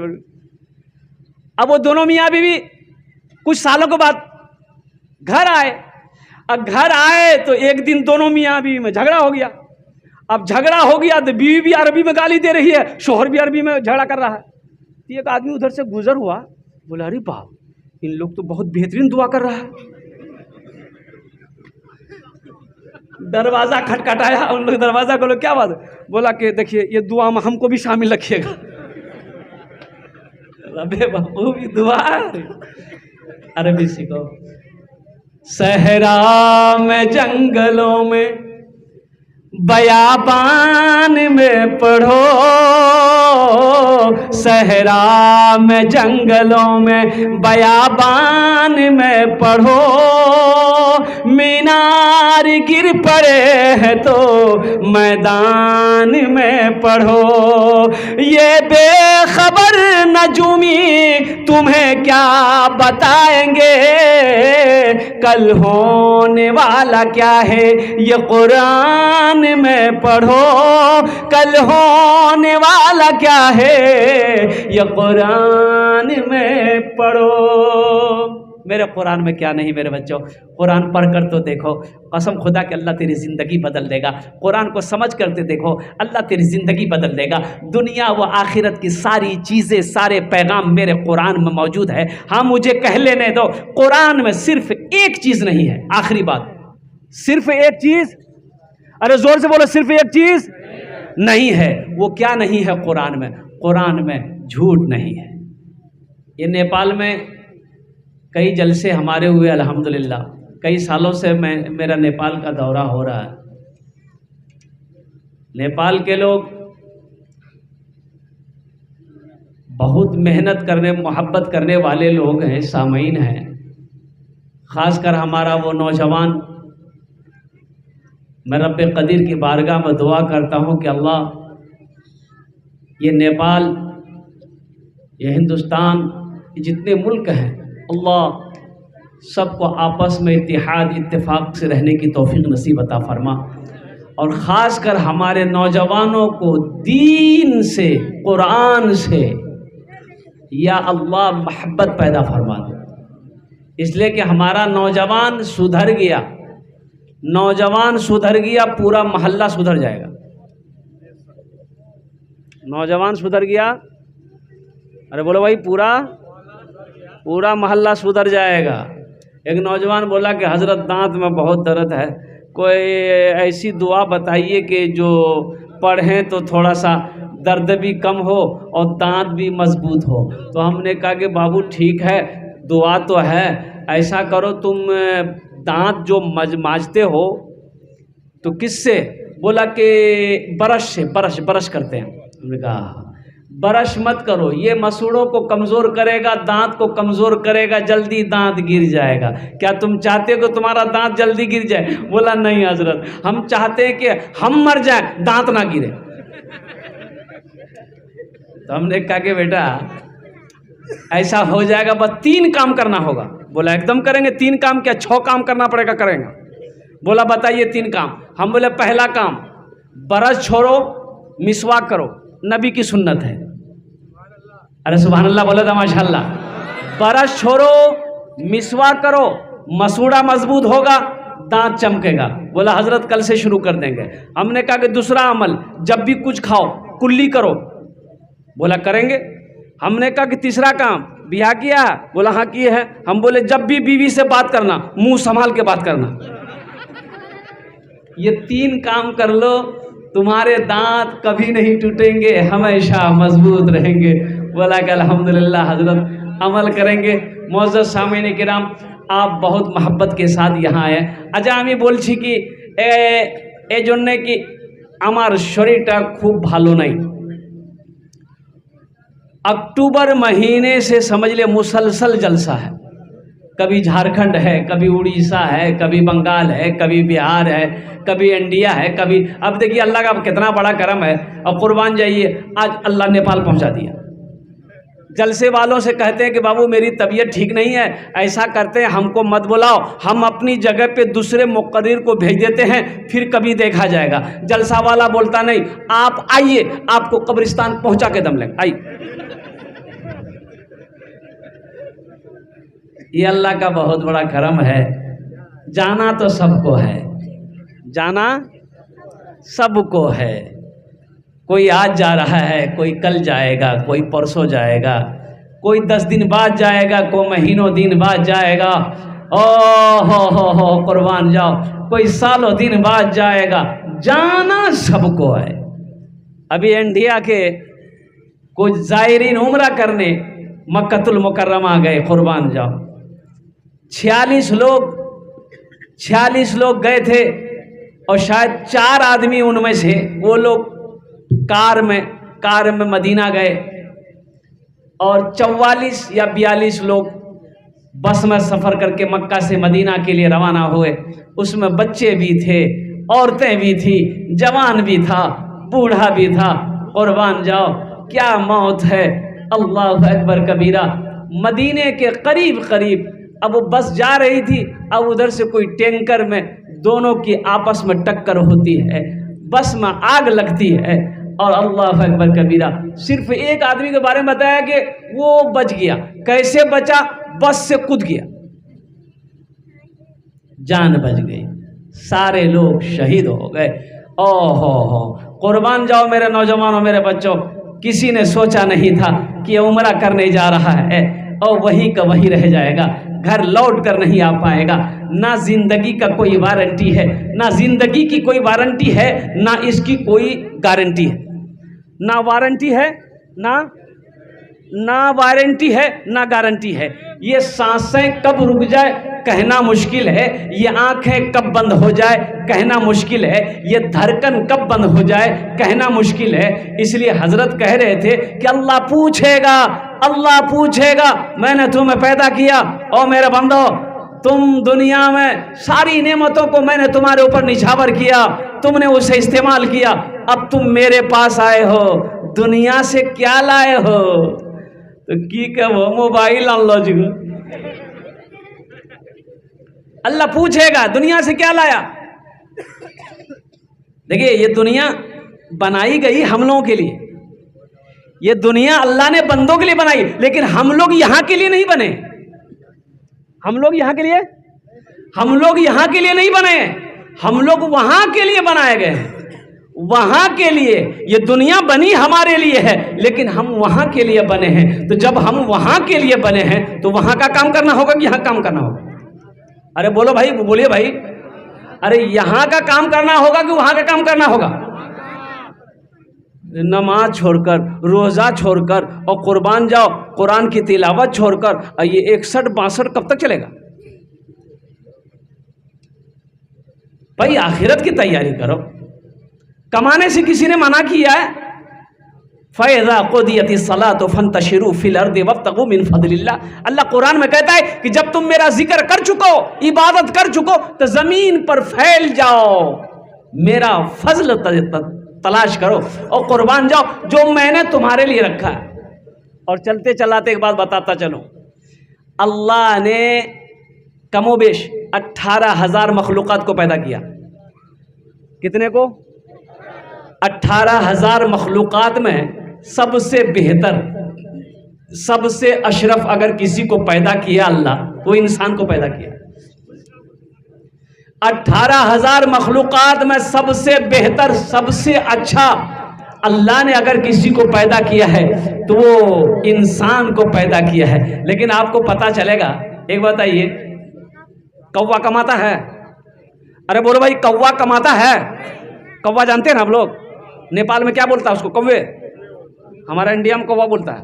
अब वो दोनों मियाँ बीवी कुछ सालों के बाद घर आए। अब घर आए तो एक दिन दोनों मियाँ बीवी में झगड़ा हो गया। अब झगड़ा हो गया तो बीवी भी अरबी में गाली दे रही है, शोहर भी अरबी में झगड़ा कर रहा है। तो एक आदमी उधर से गुजर हुआ, बोला अरे बाप, इन लोग तो बहुत बेहतरीन दुआ कर रहा है। दरवाज़ा खटखटाया, उन लोग दरवाज़ा खोलो, क्या बात है? बोला कि देखिए ये दुआ में हमको भी शामिल रखिएगा। अबे बाबू भी दुआ, अरबी सीखो। सहरा में जंगलों में बयाबान में पढ़ो, सहरा में जंगलों में बयाबान में पढ़ो, मीनार गिर पड़े हैं तो मैदान में पढ़ो। ये बेखबर नजूमी तुम्हें क्या बताएंगे, कल होने वाला क्या है ये कुरान में पढ़ो। कल होने वाला क्या है ये कुरान में पढ़ो। मेरे कुरान में क्या नहीं मेरे बच्चों, कुरान पढ़कर तो देखो, कसम खुदा कि अल्लाह तेरी ज़िंदगी बदल देगा। कुरान को समझ करते देखो, अल्लाह तेरी ज़िंदगी बदल देगा। दुनिया व आखिरत की सारी चीज़ें, सारे पैगाम मेरे कुरान में मौजूद है। हाँ, मुझे कह लेने दो, कुरान में सिर्फ एक चीज़ नहीं है। आखिरी बात, सिर्फ एक चीज़, अरे ज़ोर से बोलो, सिर्फ एक चीज़ नहीं है। वो क्या नहीं है कुरान में? कुरान में झूठ नहीं है। ये नेपाल में कई जलसे हमारे हुए अल्हम्दुलिल्लाह। कई सालों से मेरा नेपाल का दौरा हो रहा है। नेपाल के लोग बहुत मेहनत करने, मोहब्बत करने वाले लोग हैं, सामीन हैं। ख़ासकर हमारा वो नौजवान, मैं रब कदीर की बारगाह में दुआ करता हूँ कि अल्लाह ये नेपाल, ये हिंदुस्तान, ये जितने मुल्क हैं, अल्लाह सबको आपस में इत्तेहाद इत्तेफाक से रहने की तौफीक नसीब अता फरमा। और ख़ास कर हमारे नौजवानों को दीन से, कुरान से या अल्लाह मोहब्बत पैदा फरमा दे। इसलिए कि हमारा नौजवान सुधर गया, नौजवान सुधर गया, पूरा मोहल्ला सुधर जाएगा। नौजवान सुधर गया, अरे बोलो भाई, पूरा मोहल्ला सुधर जाएगा। एक नौजवान बोला कि हज़रत दांत में बहुत दर्द है, कोई ऐसी दुआ बताइए कि जो पढ़ें तो थोड़ा सा दर्द भी कम हो और दांत भी मजबूत हो। तो हमने कहा कि बाबू ठीक है, दुआ तो है, ऐसा करो तुम दांत जो मांजते हो तो किससे? बोला कि ब्रश से, ब्रश करते हैं। हमने कहा ब्रश मत करो, ये मसूड़ों को कमज़ोर करेगा, दांत को कमज़ोर करेगा, जल्दी दांत गिर जाएगा। क्या तुम चाहते हो कि तुम्हारा दांत जल्दी गिर जाए? बोला नहीं हजरत, हम चाहते हैं कि हम मर जाए, दांत ना गिरे। तो हमने कहा कि बेटा ऐसा हो जाएगा, बस 3 काम करना होगा। बोला एकदम करेंगे। 3 काम क्या, 6 काम करना पड़ेगा? करेंगे। बोला बताइए 3 काम। हम बोले पहला काम, ब्रश छोड़ो, मिसवाक करो, नबी की सुन्नत है। अरे सुभान अल्लाह बोले तो माशाअल्लाह। ब्रश छोड़ो, मिसवाक करो, मसूड़ा मजबूत होगा, दांत चमकेगा। बोला हजरत कल से शुरू कर देंगे। हमने कहा कि दूसरा अमल, जब भी कुछ खाओ कुल्ली करो। बोला करेंगे। हमने कहा कि तीसरा काम, ब्याह किया? बोला हाँ किए हैं। हम बोले जब भी बीवी से बात करना, मुंह संभाल के बात करना। ये 3 काम कर लो, तुम्हारे दांत कभी नहीं टूटेंगे, हमेशा मजबूत रहेंगे। बोला कि अल्हम्दुलिल्लाह हजरत अमल करेंगे। मौजूद सामीन किराम, आप बहुत मोहब्बत के साथ यहाँ आए। अच्छा আমি বলছি কি এই জন্যে কি আমার শরীরটা খুব ভালো নাই। अक्टूबर महीने से समझ ले मुसलसल जलसा है। कभी झारखंड है, कभी उड़ीसा है, कभी बंगाल है, कभी बिहार है, कभी इंडिया है, कभी, अब देखिए अल्लाह का कितना बड़ा करम है। और कुर्बान जाइए, आज अल्लाह नेपाल पहुंचा दिया। जलसे वालों से कहते हैं कि बाबू मेरी तबीयत ठीक नहीं है, ऐसा करते हैं हमको मत बुलाओ, हम अपनी जगह पे दूसरे मुक़र्रिर को भेज देते हैं, फिर कभी देखा जाएगा। जलसा वाला बोलता नहीं, आप आइए, आपको कब्रिस्तान पहुंचा के दम लेंगे, आइए। ये अल्लाह का बहुत बड़ा करम है। जाना तो सबको है, जाना सबको है। कोई आज जा रहा है, कोई कल जाएगा, कोई परसों जाएगा, कोई 10 दिन बाद जाएगा, कोई महीनों दिन बाद जाएगा। हो कुर्बान जाओ, कोई सालों दिन बाद जाएगा। जाना सबको है। अभी इंडिया के कुछ ज़ायरीन उम्रा करने मक्कतुल मुकर्रमा गए, कुर्बान जाओ। 46 लोग गए थे और शायद 4 आदमी उनमें से, वो लोग कार में मदीना गए और 44 या 42 लोग बस में सफ़र करके मक्का से मदीना के लिए रवाना हुए। उसमें बच्चे भी थे, औरतें भी थी, जवान भी था, बूढ़ा भी था। कुर्बान जाओ, क्या मौत है, अल्लाह अकबर कबीरा। मदीने के करीब करीब अब वो बस जा रही थी, अब उधर से कोई टैंकर में दोनों की आपस में टक्कर होती है, बस में आग लगती है। और अल्लाह अकबर कबीरा, सिर्फ एक आदमी के बारे में बताया कि वो बच गया। कैसे बचा? बस से कूद गया, जान बच गई, सारे लोग शहीद हो गए। ओहो हो, कुर्बान जाओ मेरे नौजवानों, मेरे बच्चों, किसी ने सोचा नहीं था कि उम्रा करने जा रहा है और वहीं का वहीं रह जाएगा, घर लौट कर नहीं आ पाएगा। ना जिंदगी का कोई वारंटी है, ना जिंदगी की कोई वारंटी है, ना इसकी कोई गारंटी है। ना वारंटी है, ना वारंटी है, ना गारंटी है। ये सांसें कब रुक जाए कहना मुश्किल है, ये आंखें कब बंद हो जाए कहना मुश्किल है, ये धड़कन कब बंद हो जाए कहना मुश्किल है। इसलिए हजरत कह रहे थे कि अल्लाह पूछेगा, अल्लाह पूछेगा, मैंने तुम्हें पैदा किया और मेरे बंदो, तुम दुनिया में सारी नेमतों को मैंने तुम्हारे ऊपर निछावर किया, तुमने उसे इस्तेमाल किया, अब तुम मेरे पास आए हो, दुनिया से क्या लाए हो? तो की कहो, मोबाइल अल्लाह जी, अल्लाह पूछेगा दुनिया से क्या लाया। देखिए, ये दुनिया बनाई गई हम लोगों के लिए, ये दुनिया अल्लाह ने बंदों के लिए बनाई, लेकिन हम लोग यहां के लिए नहीं बने। हम लोग यहां के लिए नहीं बने, हम लोग वहां के लिए बनाए गए हैं, वहां के लिए। ये दुनिया बनी हमारे लिए है, लेकिन हम वहां के लिए बने हैं। तो जब हम वहां के लिए बने हैं तो वहां का काम करना होगा कि यहां काम करना होगा? अरे बोलो भाई, बोलिए भाई, अरे यहां का काम करना होगा कि वहां का काम करना होगा? नमाज छोड़कर, रोजा छोड़कर और कुर्बान जाओ कुरान की तिलावत छोड़कर, ये 61-62 कब तक चलेगा भाई? आखिरत की तैयारी करो। कमाने से किसी ने मना किया है? फ़ैज़ा क़ुदियतिस सलातु फ़ंतशिरू फ़िल अर्दि वब्तगू मिन फ़ज़लिल्लाह। अल्लाह कुरान में कहता है कि जब तुम मेरा जिक्र कर चुको, इबादत कर चुको, तो ज़मीन पर फैल जाओ, मेरा फजल तलाश करो और कुर्बान जाओ जो मैंने तुम्हारे लिए रखा है। और चलते चलाते एक बात बताता चलूं, अल्लाह ने कमोबेश 18,000 मखलूक़ात को पैदा किया। कितने को? 18,000 मखलूक़ात में सबसे बेहतर, सबसे अशरफ अगर किसी को पैदा किया अल्लाह, तो इंसान को पैदा किया। 18,000 मखलूक़ात में सबसे बेहतर, सबसे अच्छा अल्लाह ने अगर किसी को पैदा किया है तो वो इंसान को पैदा किया है। लेकिन आपको पता चलेगा, एक बताइए, कौवा कमाता है? अरे बोलो भाई, कौवा कमाता है? कौवा जानते हैं ना आप लोग? नेपाल में क्या बोलता है उसको? कौवे। हमारा इंडिया में कौवा बोलता है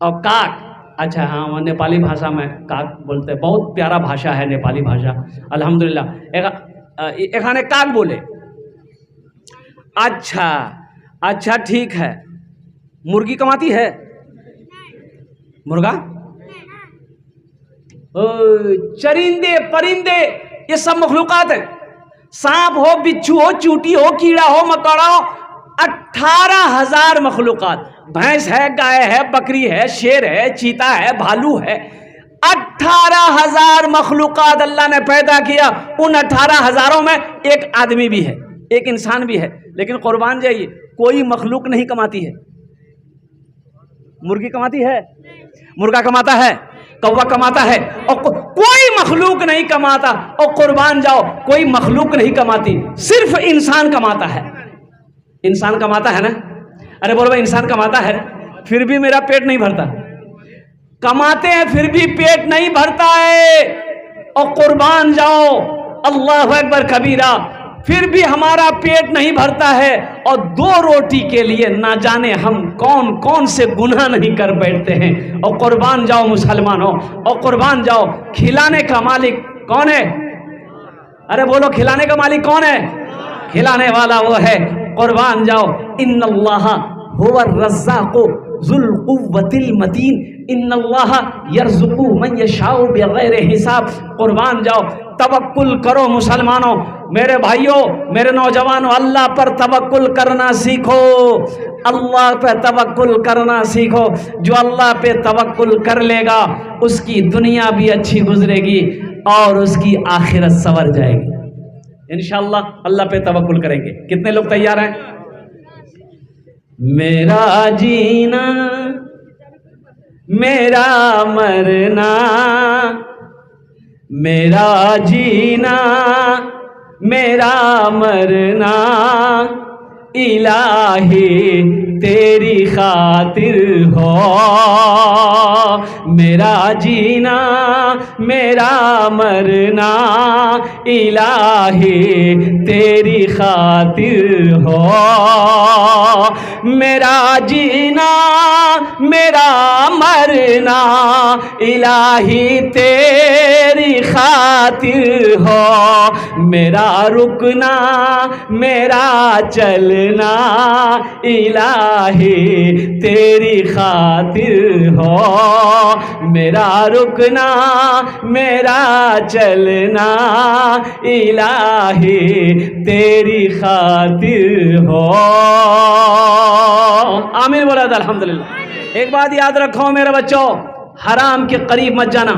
और काक। अच्छा हाँ, वो नेपाली भाषा में काक बोलते हैं। बहुत प्यारा भाषा है नेपाली भाषा, अल्हम्दुलिल्लाह। एक खाने काक बोले। अच्छा ठीक है। मुर्गी कमाती है? मुर्गा, चरिंदे परिंदे, ये सब मखलूकात है। सांप हो, बिच्छू हो, चूटी हो, कीड़ा हो, मकोड़ा हो, 18,000 मखलूकात। भैंस है, गाय है, बकरी है, शेर है, चीता है, भालू है। 18,000 मखलूकात अल्लाह ने पैदा किया। उन 18,000 में एक आदमी भी है, एक इंसान भी है। लेकिन कुर्बान जाइए, कोई मखलूक नहीं कमाती है। मुर्गी कमाती है? मुर्गा कमाता है? कौवा कमाता है? और कोई मखलूक नहीं कमाता। और कुर्बान जाओ, कोई मखलूक नहीं कमाती, सिर्फ इंसान कमाता है। इंसान कमाता है ना? अरे बोलो भाई, इंसान कमाता है, फिर भी मेरा पेट नहीं भरता। कमाते हैं फिर भी पेट नहीं भरता है। और कुर्बान जाओ, अल्लाह अकबर कबीरा, फिर भी हमारा पेट नहीं भरता है। और 2 रोटी के लिए ना जाने हम कौन कौन से गुनाह नहीं कर बैठते हैं। और कुर्बान जाओ मुसलमानों, और कुर्बान जाओ, खिलाने का मालिक कौन है? अरे बोलो, खिलाने का मालिक कौन है? खिलाने वाला वो है। कुर्बान जाओ, इन्नल्लाह हुवा रज़्ज़ाक़ु ज़ुल क़ुव्वतिल मतीन इन्नल्लाह यर्ज़ुक़ु मन यशाउ बिग़ैरि हिसाब। कुर्बान जाओ, तवक्कुल करो मुसलमानों, मेरे भाइयों, मेरे नौजवानों, अल्लाह पर तवक्कुल करना सीखो, अल्लाह पे तवक्कुल करना सीखो। जो अल्लाह पे तवक्कुल कर लेगा उसकी दुनिया भी अच्छी गुजरेगी और उसकी आखिरत संवर जाएगी। इंशाअल्लाह अल्लाह पे तवक्कुल करेंगे। कितने लोग तैयार हैं? मेरा जीना मेरा मरना, मेरा जीना मेरा मरना, इलाही तेरी खातिर हो। मेरा जीना मेरा मरना, इलाही तेरी खातिर हो। मेरा जीना मेरा मरना, इलाही तेरी खातिर हो। मेरा रुकना मेरा चलना, इलाही तेरी खातिर हो। मेरा रुकना मेरा चलना, इलाही तेरी खातिर हो। आमीन बोला था, अल्हम्दुलिल्लाह। एक बात याद रखो मेरे बच्चों, हराम के करीब मत जाना।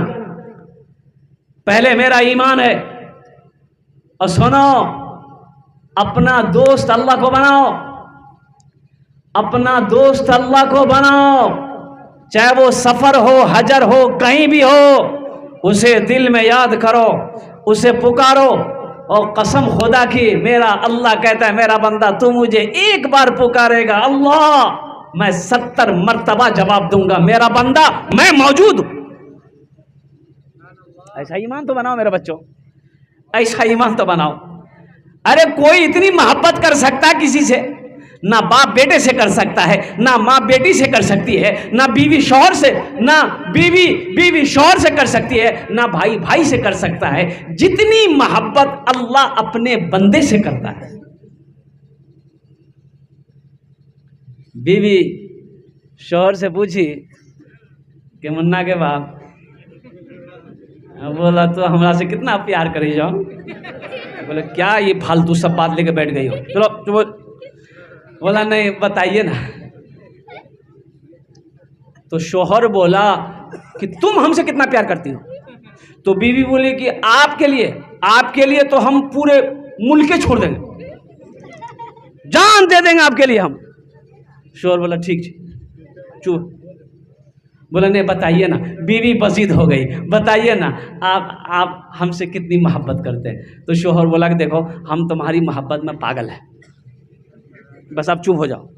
पहले मेरा ईमान है, और सुनो, अपना दोस्त अल्लाह को बनाओ, अपना दोस्त अल्लाह को बनाओ। चाहे वो सफर हो, हजर हो, कहीं भी हो, उसे दिल में याद करो, उसे पुकारो। और कसम खुदा की, मेरा अल्लाह कहता है, मेरा बंदा तू मुझे एक बार पुकारेगा अल्लाह, मैं 70 मर्तबा जवाब दूंगा। मेरा बंदा, मैं मौजूद हूं। ऐसा ईमान तो बनाओ मेरे बच्चों, ऐसा ईमान तो बनाओ। अरे कोई इतनी मोहब्बत कर सकता है किसी से? ना बाप बेटे से कर सकता है, ना माँ बेटी से कर सकती है, ना बीवी शौहर से, ना बीवी शौहर से कर सकती है, ना भाई भाई से कर सकता है। जितनी मोहब्बत अल्लाह अपने बंदे से करता है। बीवी शौहर से पूछी कि मुन्ना के बाप, बोला तो हमरा से कितना प्यार करी जाओ। बोले क्या ये फालतू सब बात लेके बैठ गई हो, चलो। बोला नहीं बताइए ना। तो शौहर बोला कि तुम हमसे कितना प्यार करती हो? तो बीवी बोली कि आपके लिए तो हम पूरे मुल्क छोड़ देंगे, जान दे देंगे आपके लिए हम। शौहर बोला ठीक, चुप। बोला नहीं बताइए ना। बीवी बजीद हो गई, बताइए ना आप हमसे कितनी मोहब्बत करते हैं। तो शौहर बोला कि देखो हम तुम्हारी मोहब्बत में पागल हैं, बस आप चुप हो जाओ।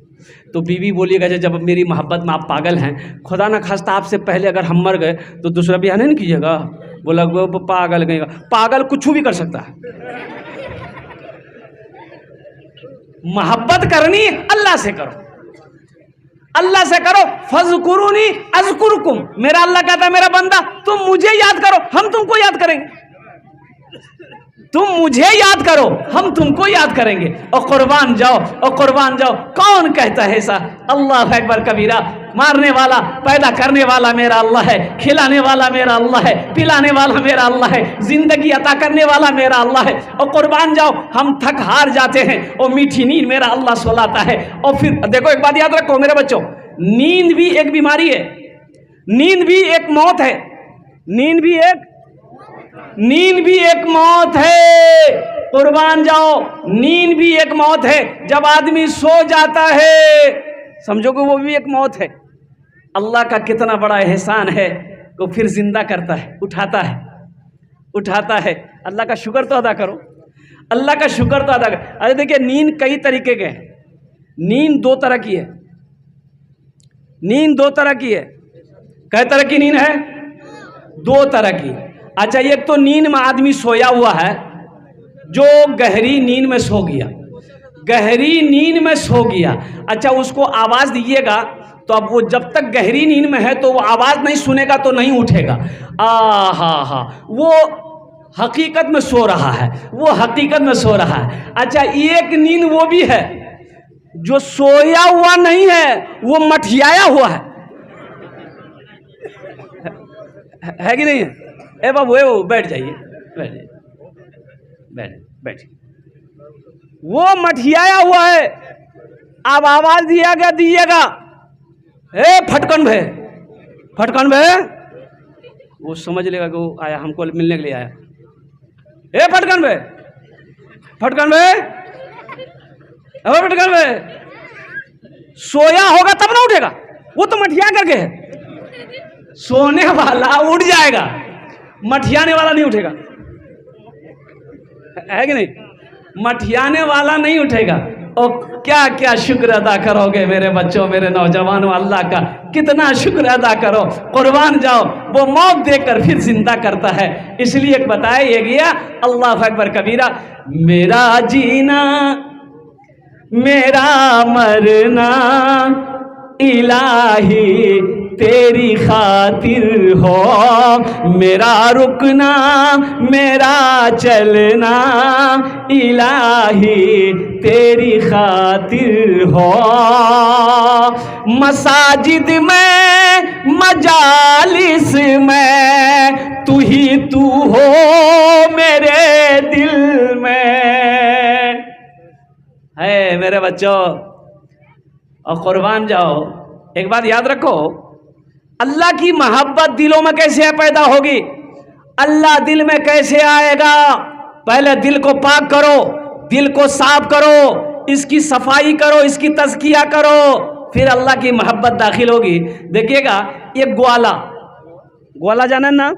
तो बीवी बोलिएगा जब मेरी मोहब्बत में आप पागल हैं, खुदा ना खास्ता आपसे पहले अगर हम मर गए तो दूसरा ब्याह नहीं कीजिएगा। बोला वो पागल गएगा, पागल कुछ भी कर सकता है। मोहब्बत करनी अल्लाह से करो, अल्लाह से करो। फज़कुरूनी अज़कुरुकुम, मेरा अल्लाह कहता है मेरा बंदा तुम मुझे याद करो, हम तुमको याद करेंगे। तुम मुझे याद करो, हम तुमको याद करेंगे। और कुर्बान जाओ, और कुर्बान जाओ। कौन कहता है ऐसा? अल्लाह अकबर कबीरा। मारने वाला, पैदा करने वाला मेरा अल्लाह है, खिलाने वाला मेरा अल्लाह है, पिलाने वाला मेरा अल्लाह है, जिंदगी अता करने वाला मेरा अल्लाह है। और कुर्बान जाओ, हम थक हार जाते हैं और मीठी नींद मेरा अल्लाह सुलाता है। और फिर देखो एक बात याद रखो मेरे बच्चों, नींद भी एक बीमारी है, नींद भी एक मौत है, नींद भी एक मौत है। कुर्बान जाओ, नींद भी एक मौत है। जब आदमी सो जाता है समझो कि वो भी एक मौत है। अल्लाह का कितना बड़ा एहसान है तो फिर जिंदा करता है, उठाता है। अल्लाह का शुक्र तो अदा करो, अल्लाह का शुक्र तो अदा करो। अरे देखिए नींद कई तरीके के हैं। नींद दो तरह की है, नींद दो तरह की है। कई तरह की नींद है? दो तरह की। अच्छा, एक तो नींद में आदमी सोया हुआ है, जो गहरी नींद में सो गया, गहरी नींद में सो गया। अच्छा, उसको आवाज़ दीजिएगा तो अब वो जब तक गहरी नींद में है तो वो आवाज़ नहीं सुनेगा तो नहीं उठेगा। हा, वो हकीकत में सो रहा है, वो हकीकत में सो रहा है। अच्छा, एक नींद वो भी है जो सोया हुआ नहीं है वो मठियाया हुआ है कि नहीं है? ए बाबू ए बाबू बैठ जाइए, बैठ जाइए, बैठ। वो मठियाया हुआ है। अब आवाज दीजिएगा ए फटकन भे, वो समझ लेगा कि वो आया, हमको मिलने के लिए आया। ए फटकन भे, सोया होगा तब ना उठेगा, वो तो मठिया करके है। सोने वाला उठ जाएगा, मठियाने वाला नहीं उठेगा, है कि नहीं? मठियाने वाला नहीं उठेगा। और क्या क्या शुक्र अदा करोगे मेरे बच्चों, मेरे नौजवानों, अल्लाह का कितना शुक्र अदा करो। कुर्बान जाओ, वो मौत देकर फिर जिंदा करता है। इसलिए बताया ये गया, अल्लाह अकबर कबीरा। मेरा जीना मेरा मरना इलाही तेरी खातिर हो, मेरा रुकना मेरा चलना इलाही तेरी खातिर हो। मसाजिद में मजालिस में तू ही तू हो मेरे दिल में। है मेरे बच्चों, और कुर्बान जाओ, एक बात याद रखो, अल्लाह की मोहब्बत दिलों में कैसे पैदा होगी? अल्लाह दिल में कैसे आएगा? पहले दिल को पाक करो, दिल को साफ करो, इसकी सफाई करो, इसकी तज़किया करो, फिर अल्लाह की मोहब्बत दाखिल होगी। देखिएगा, ये ग्वाला जाना ना?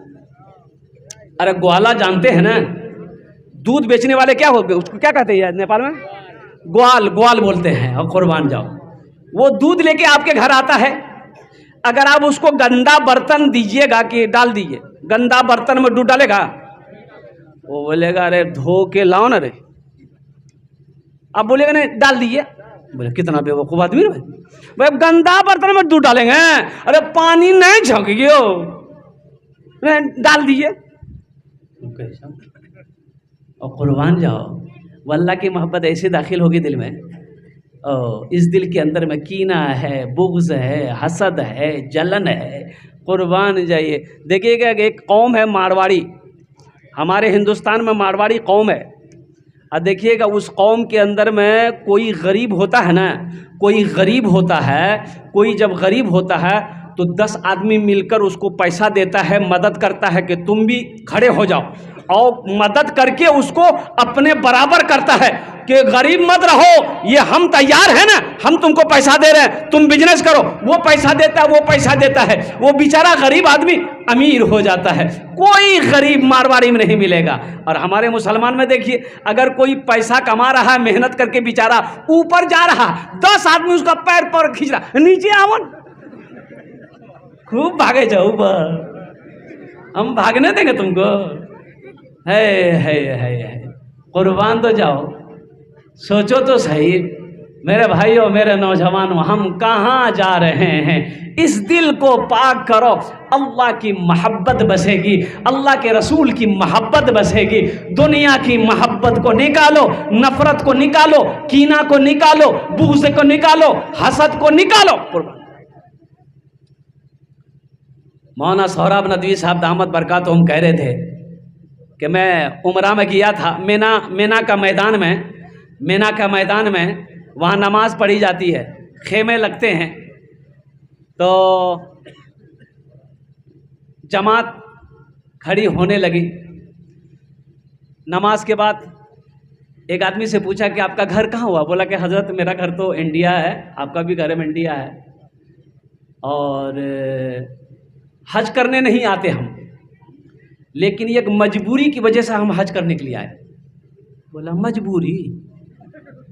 अरे ग्वाला जानते हैं ना? दूध बेचने वाले क्या होते, उसको क्या कहते हैं नेपाल में? ग्वाल बोलते हैं। और कुर्बान जाओ, वो दूध लेके आपके घर आता है। अगर आप उसको गंदा बर्तन दीजिएगा कि डाल दीजिए, गंदा बर्तन में दूध डालेगा? वो बोलेगा अरे धो के लाओ ना रे। आप बोलेगा नहीं डाल दीजिए, बोले कितना बेवकूफ आदमी है भाई, गंदा बर्तन में दूध डालेंगे? अरे पानी नहीं झोंकिए, डाल दीजिए। और कुर्बान जाओ, वल्लाह की मोहब्बत ऐसे दाखिल होगी दिल में, इस दिल के अंदर में कीना है, बुग़्ज़ है, हसद है, जलन है। कुर्बान जाइए। देखिएगा एक कौम है मारवाड़ी, हमारे हिंदुस्तान में मारवाड़ी कौम है। और देखिएगा उस कौम के अंदर में कोई गरीब होता है ना, कोई गरीब होता है, कोई जब गरीब होता है तो 10 आदमी मिलकर उसको पैसा देता है, मदद करता है कि तुम भी खड़े हो जाओ, और मदद करके उसको अपने बराबर करता है कि गरीब मत रहो, ये हम तैयार हैं ना, हम तुमको पैसा दे रहे हैं, तुम बिजनेस करो। वो पैसा देता है, वो पैसा देता है, वो बेचारा गरीब आदमी अमीर हो जाता है। कोई गरीब मारवाड़ी में नहीं मिलेगा। और हमारे मुसलमान में देखिए, अगर कोई पैसा कमा रहा है, मेहनत करके बेचारा ऊपर जा रहा, 10 आदमी उसका पैर पर खींच रहा, नीचे आओ, खूब भागे जाओ ऊपर, हम भागने देंगे तुमको? है कुर्बान तो जाओ, सोचो तो सही मेरे भाइयों, मेरे नौजवानों, हम कहाँ जा रहे हैं? इस दिल को पाक करो, अल्लाह की मोहब्बत बसेगी, अल्लाह के रसूल की मोहब्बत बसेगी। दुनिया की मोहब्बत को निकालो, नफरत को निकालो, कीना को निकालो, बुग़्ज़ को निकालो, हसद को निकालो। मौलाना सोहराब नदवी साहब दामत बरकातुहू हम कह रहे थे कि मैं उमरा में गया था, मेना का मैदान में वहाँ नमाज पढ़ी जाती है, खेमे लगते हैं, तो जमात खड़ी होने लगी। नमाज के बाद एक आदमी से पूछा कि आपका घर कहाँ हुआ? बोला कि हज़रत मेरा घर तो इंडिया है, आपका भी घर में इंडिया है, और हज करने नहीं आते हम, लेकिन एक मजबूरी की वजह से हम हज करने के लिए आए। बोला मजबूरी?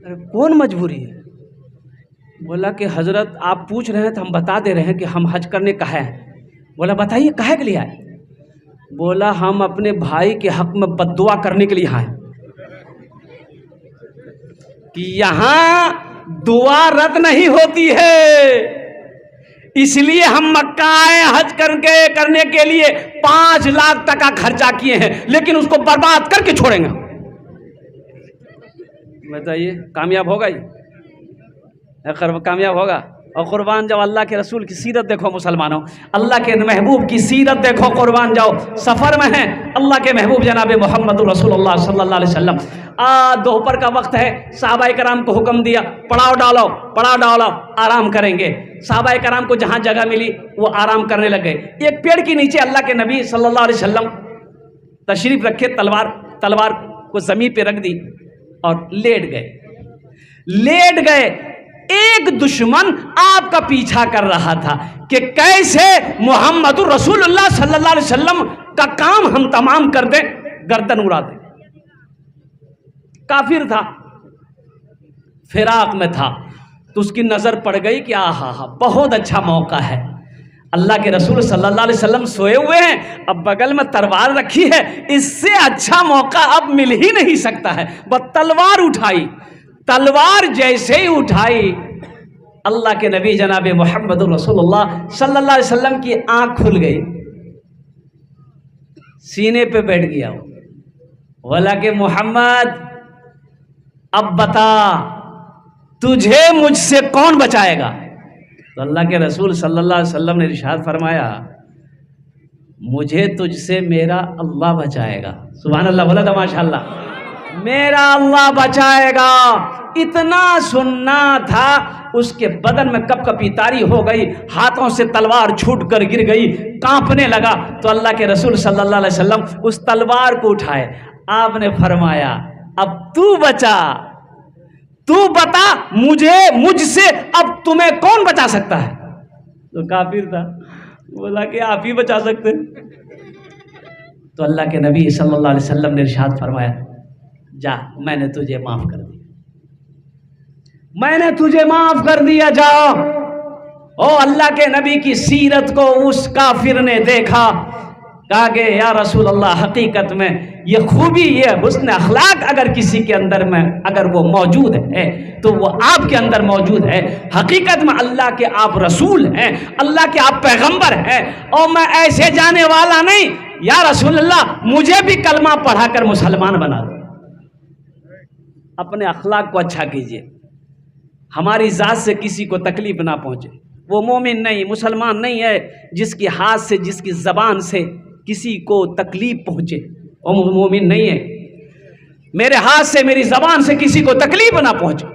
अरे कौन मजबूरी है? बोला कि हजरत आप पूछ रहे हैं तो हम बता दे रहे हैं कि हम हज करने कहा है। बोला बताइए काहे के लिए आए? बोला हम अपने भाई के हक में बद्दुआ करने के लिए आए कि यहाँ दुआ रद्द नहीं होती है, इसलिए हम मक्का आए हज करने के लिए 5 लाख टका खर्चा किए हैं, लेकिन उसको बर्बाद करके छोड़ेंगे। बताइए कामयाब होगा ये? आखिर कामयाब होगा। और कुर्बान जाओ, अल्लाह के रसूल की सीरत देखो मुसलमानों, अल्लाह के महबूब की सीरत देखो, कुर्बान जाओ। सफ़र में हैं अल्लाह के महबूब जनाब मोहम्मद रसूलुल्लाह सल्लल्लाहु अलैहि वसल्लम। दोपहर का वक्त है, सहाबाए कराम को हुक्म दिया पड़ाव डालो, पड़ाव डालो, आराम करेंगे। सहाबाए कराम को जहाँ जगह मिली वो आराम करने लगे। एक पेड़ के नीचे अल्लाह के नबी सल्लल्लाहु अलैहि वसल्लम तशरीफ रखे, तलवार को ज़मीन पे रख दी और लेट गए। एक दुश्मन आपका पीछा कर रहा था कि कैसे मोहम्मद रसूलुल्लाह सल्लल्लाहु अलैहि वसल्लम का काम हम तमाम कर दें, गर्दन उड़ा दें। काफिर था, फिराक में था, तो उसकी नजर पड़ गई कि आहा हा बहुत अच्छा मौका है, अल्लाह के रसूल सल्लल्लाहु अलैहि वसल्लम सोए हुए हैं, अब बगल में तलवार रखी है, इससे अच्छा मौका अब मिल ही नहीं सकता है। बस तलवार उठाई, तलवार जैसे ही उठाई अल्लाह के नबी जनाब मोहम्मद रसूलुल्लाह सल्लल्लाहु अलैहि वसल्लम की आंख खुल गई, सीने पे बैठ गया। बोला कि मोहम्मद अब बता तुझे मुझसे कौन बचाएगा? तो अल्लाह के रसूल सल्लल्लाहु अलैहि वसल्लम ने इरशाद फरमाया, मुझे तुझसे मेरा अल्लाह बचाएगा। सुभान अल्लाह, बोला था माशाअल्लाह, मेरा अल्लाह बचाएगा। इतना सुनना था, उसके बदन में कपकपी तारी हो गई, हाथों से तलवार छूट कर गिर गई, कांपने लगा। तो अल्लाह के रसूल सल्लल्लाहु अलैहि वसल्लम उस तलवार को उठाए, आपने फरमाया अब तू बचा, तू बता मुझसे अब तुम्हें कौन बचा सकता है? तो काफिर था, बोला कि आप ही बचा सकते। तो अल्लाह के नबी सल्लल्लाहु अलैहि वसल्लम ने इरशाद फरमाया, जा मैंने तुझे माफ कर दिया, मैंने तुझे माफ कर दिया, जाओ। ओ अल्लाह के नबी की सीरत को उस काफिर ने देखा, कहा कि या रसूल अल्लाह, हकीकत में ये खूबी, ये हुस्न अखलाक अगर किसी के अंदर में अगर वो मौजूद है तो वो आपके अंदर मौजूद है। हकीकत में अल्लाह के आप रसूल हैं, अल्लाह के आप पैगंबर हैं, और मैं ऐसे जाने वाला नहीं। या रसूल अल्लाह, मुझे भी कलमा पढ़ाकर मुसलमान बना दो। अपने अखलाक को अच्छा कीजिए, हमारी ज़ात से किसी को तकलीफ ना पहुँचे। वो मोमिन नहीं, मुसलमान नहीं है जिसकी हाथ से, जिसकी ज़बान से किसी को तकलीफ पहुँचे, वो मोमिन नहीं है। मेरे हाथ से, मेरी ज़बान से किसी को तकलीफ ना पहुँचे,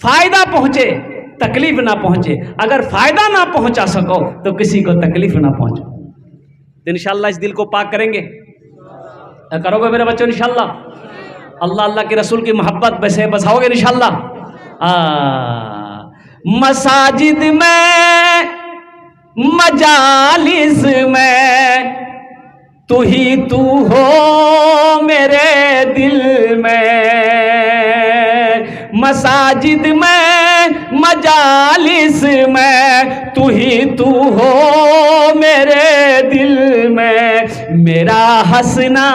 फ़ायदा पहुँचे, तकलीफ ना पहुँचे। अगर फ़ायदा ना पहुँचा सको तो किसी को तकलीफ ना पहुँचे। तो इंशाअल्लाह इस दिल को पाक करेंगे, करोगे मेरे बच्चों इंशाअल्लाह? अल्लाह अल्लाह के रसूल की मोहब्बत वैसे बसाओगे इंशाअल्लाह। मसाजिद में, मजालिस में तू ही तू हो मेरे दिल में। मसाजिद में, मजालिस में तू ही तू हो मेरे दिल में। मेरा हंसना,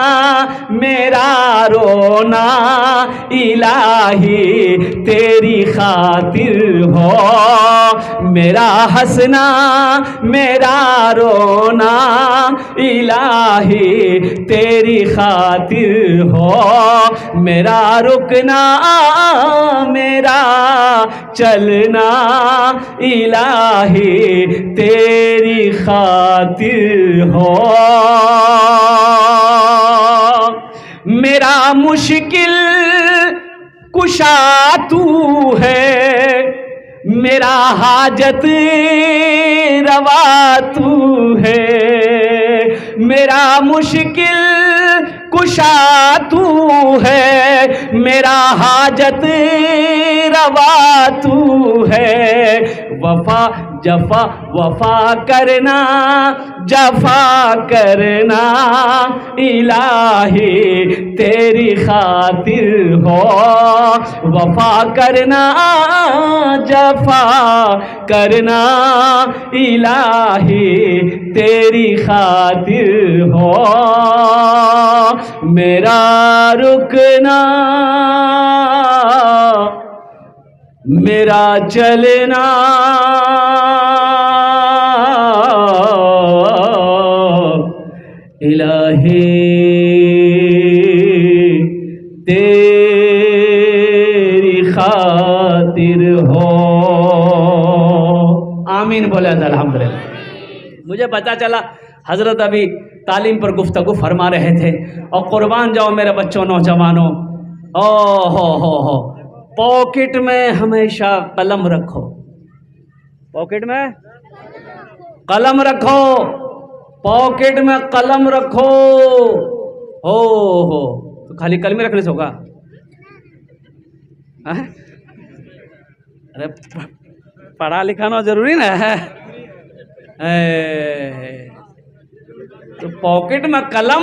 मेरा रोना इलाही तेरी खातिर हो। मेरा हंसना, मेरा रोना इलाही तेरी खातिर हो। मेरा रुकना, मेरा चलना इलाही तेरी खातिर हो। मेरा मुश्किल कुशा तू है, मेरा हाजत रवा तू है। मेरा मुश्किल कुशा तू है, मेरा हाजत रवा तू है। वफा जफा, वफा करना, जफा करना इलाही तेरी खातिर हो। वफा करना, जफा करना इलाही तेरी खातिर हो। मेरा रुकना, मेरा चलना इलाही तेरी खातिर हो। बोले अल्हम्दुलिल्लाह। मुझे पता चला हजरत अभी तालीम पर गुफ्तगू फरमा रहे थे, और कुर्बान जाओ मेरे बच्चों नौजवानों, ओ हो, पॉकेट में हमेशा कलम रखो, पॉकेट में कलम रखो, पॉकेट में कलम रखो। हो तो खाली कलम रखने से होगा? अरे पढ़ा लिखाना जरूरी ना है। तो पॉकेट में कलम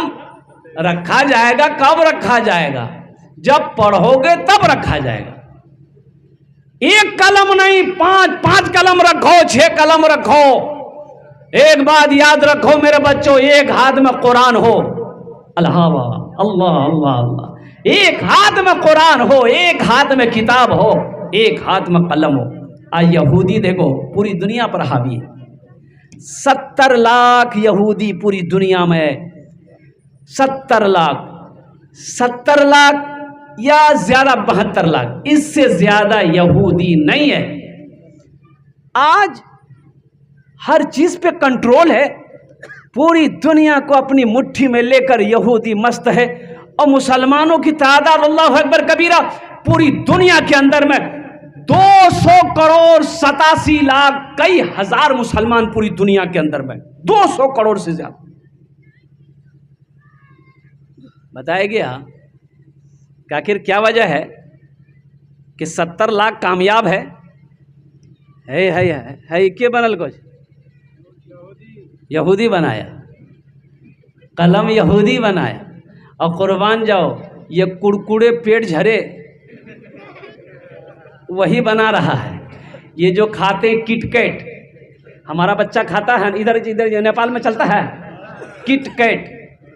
रखा जाएगा, कब रखा जाएगा? जब पढ़ोगे तब रखा जाएगा। एक कलम नहीं, पांच कलम रखो, 6 कलम रखो। एक बात याद रखो मेरे बच्चों, एक हाथ में कुरान हो, अल्लाह अल्लाह अल्लाह अल्लाह, एक हाथ में कुरान हो, एक हाथ में किताब हो, एक हाथ में कलम हो। आज यहूदी देखो पूरी दुनिया पर हावी है, 70 लाख यहूदी पूरी दुनिया में, 70 लाख या ज्यादा 72 लाख, इससे ज्यादा यहूदी नहीं है। आज हर चीज पे कंट्रोल है, पूरी दुनिया को अपनी मुट्ठी में लेकर यहूदी मस्त है। और मुसलमानों की तादाद अल्लाह अकबर कबीरा, पूरी दुनिया के अंदर में 200 करोड़ 87 लाख, कई हजार मुसलमान पूरी दुनिया के अंदर में, 200 करोड़ से ज्यादा। बताया गया कि आखिर क्या वजह है कि 70 लाख कामयाब है के बनल कुछ यहूदी बनाया, कलम यहूदी बनाया। और कुर्बान जाओ ये कुड़कुड़े पेट झरे वही बना रहा है। ये जो खाते किटकैट, हमारा बच्चा खाता है, इधर नेपाल में चलता है किटकैट,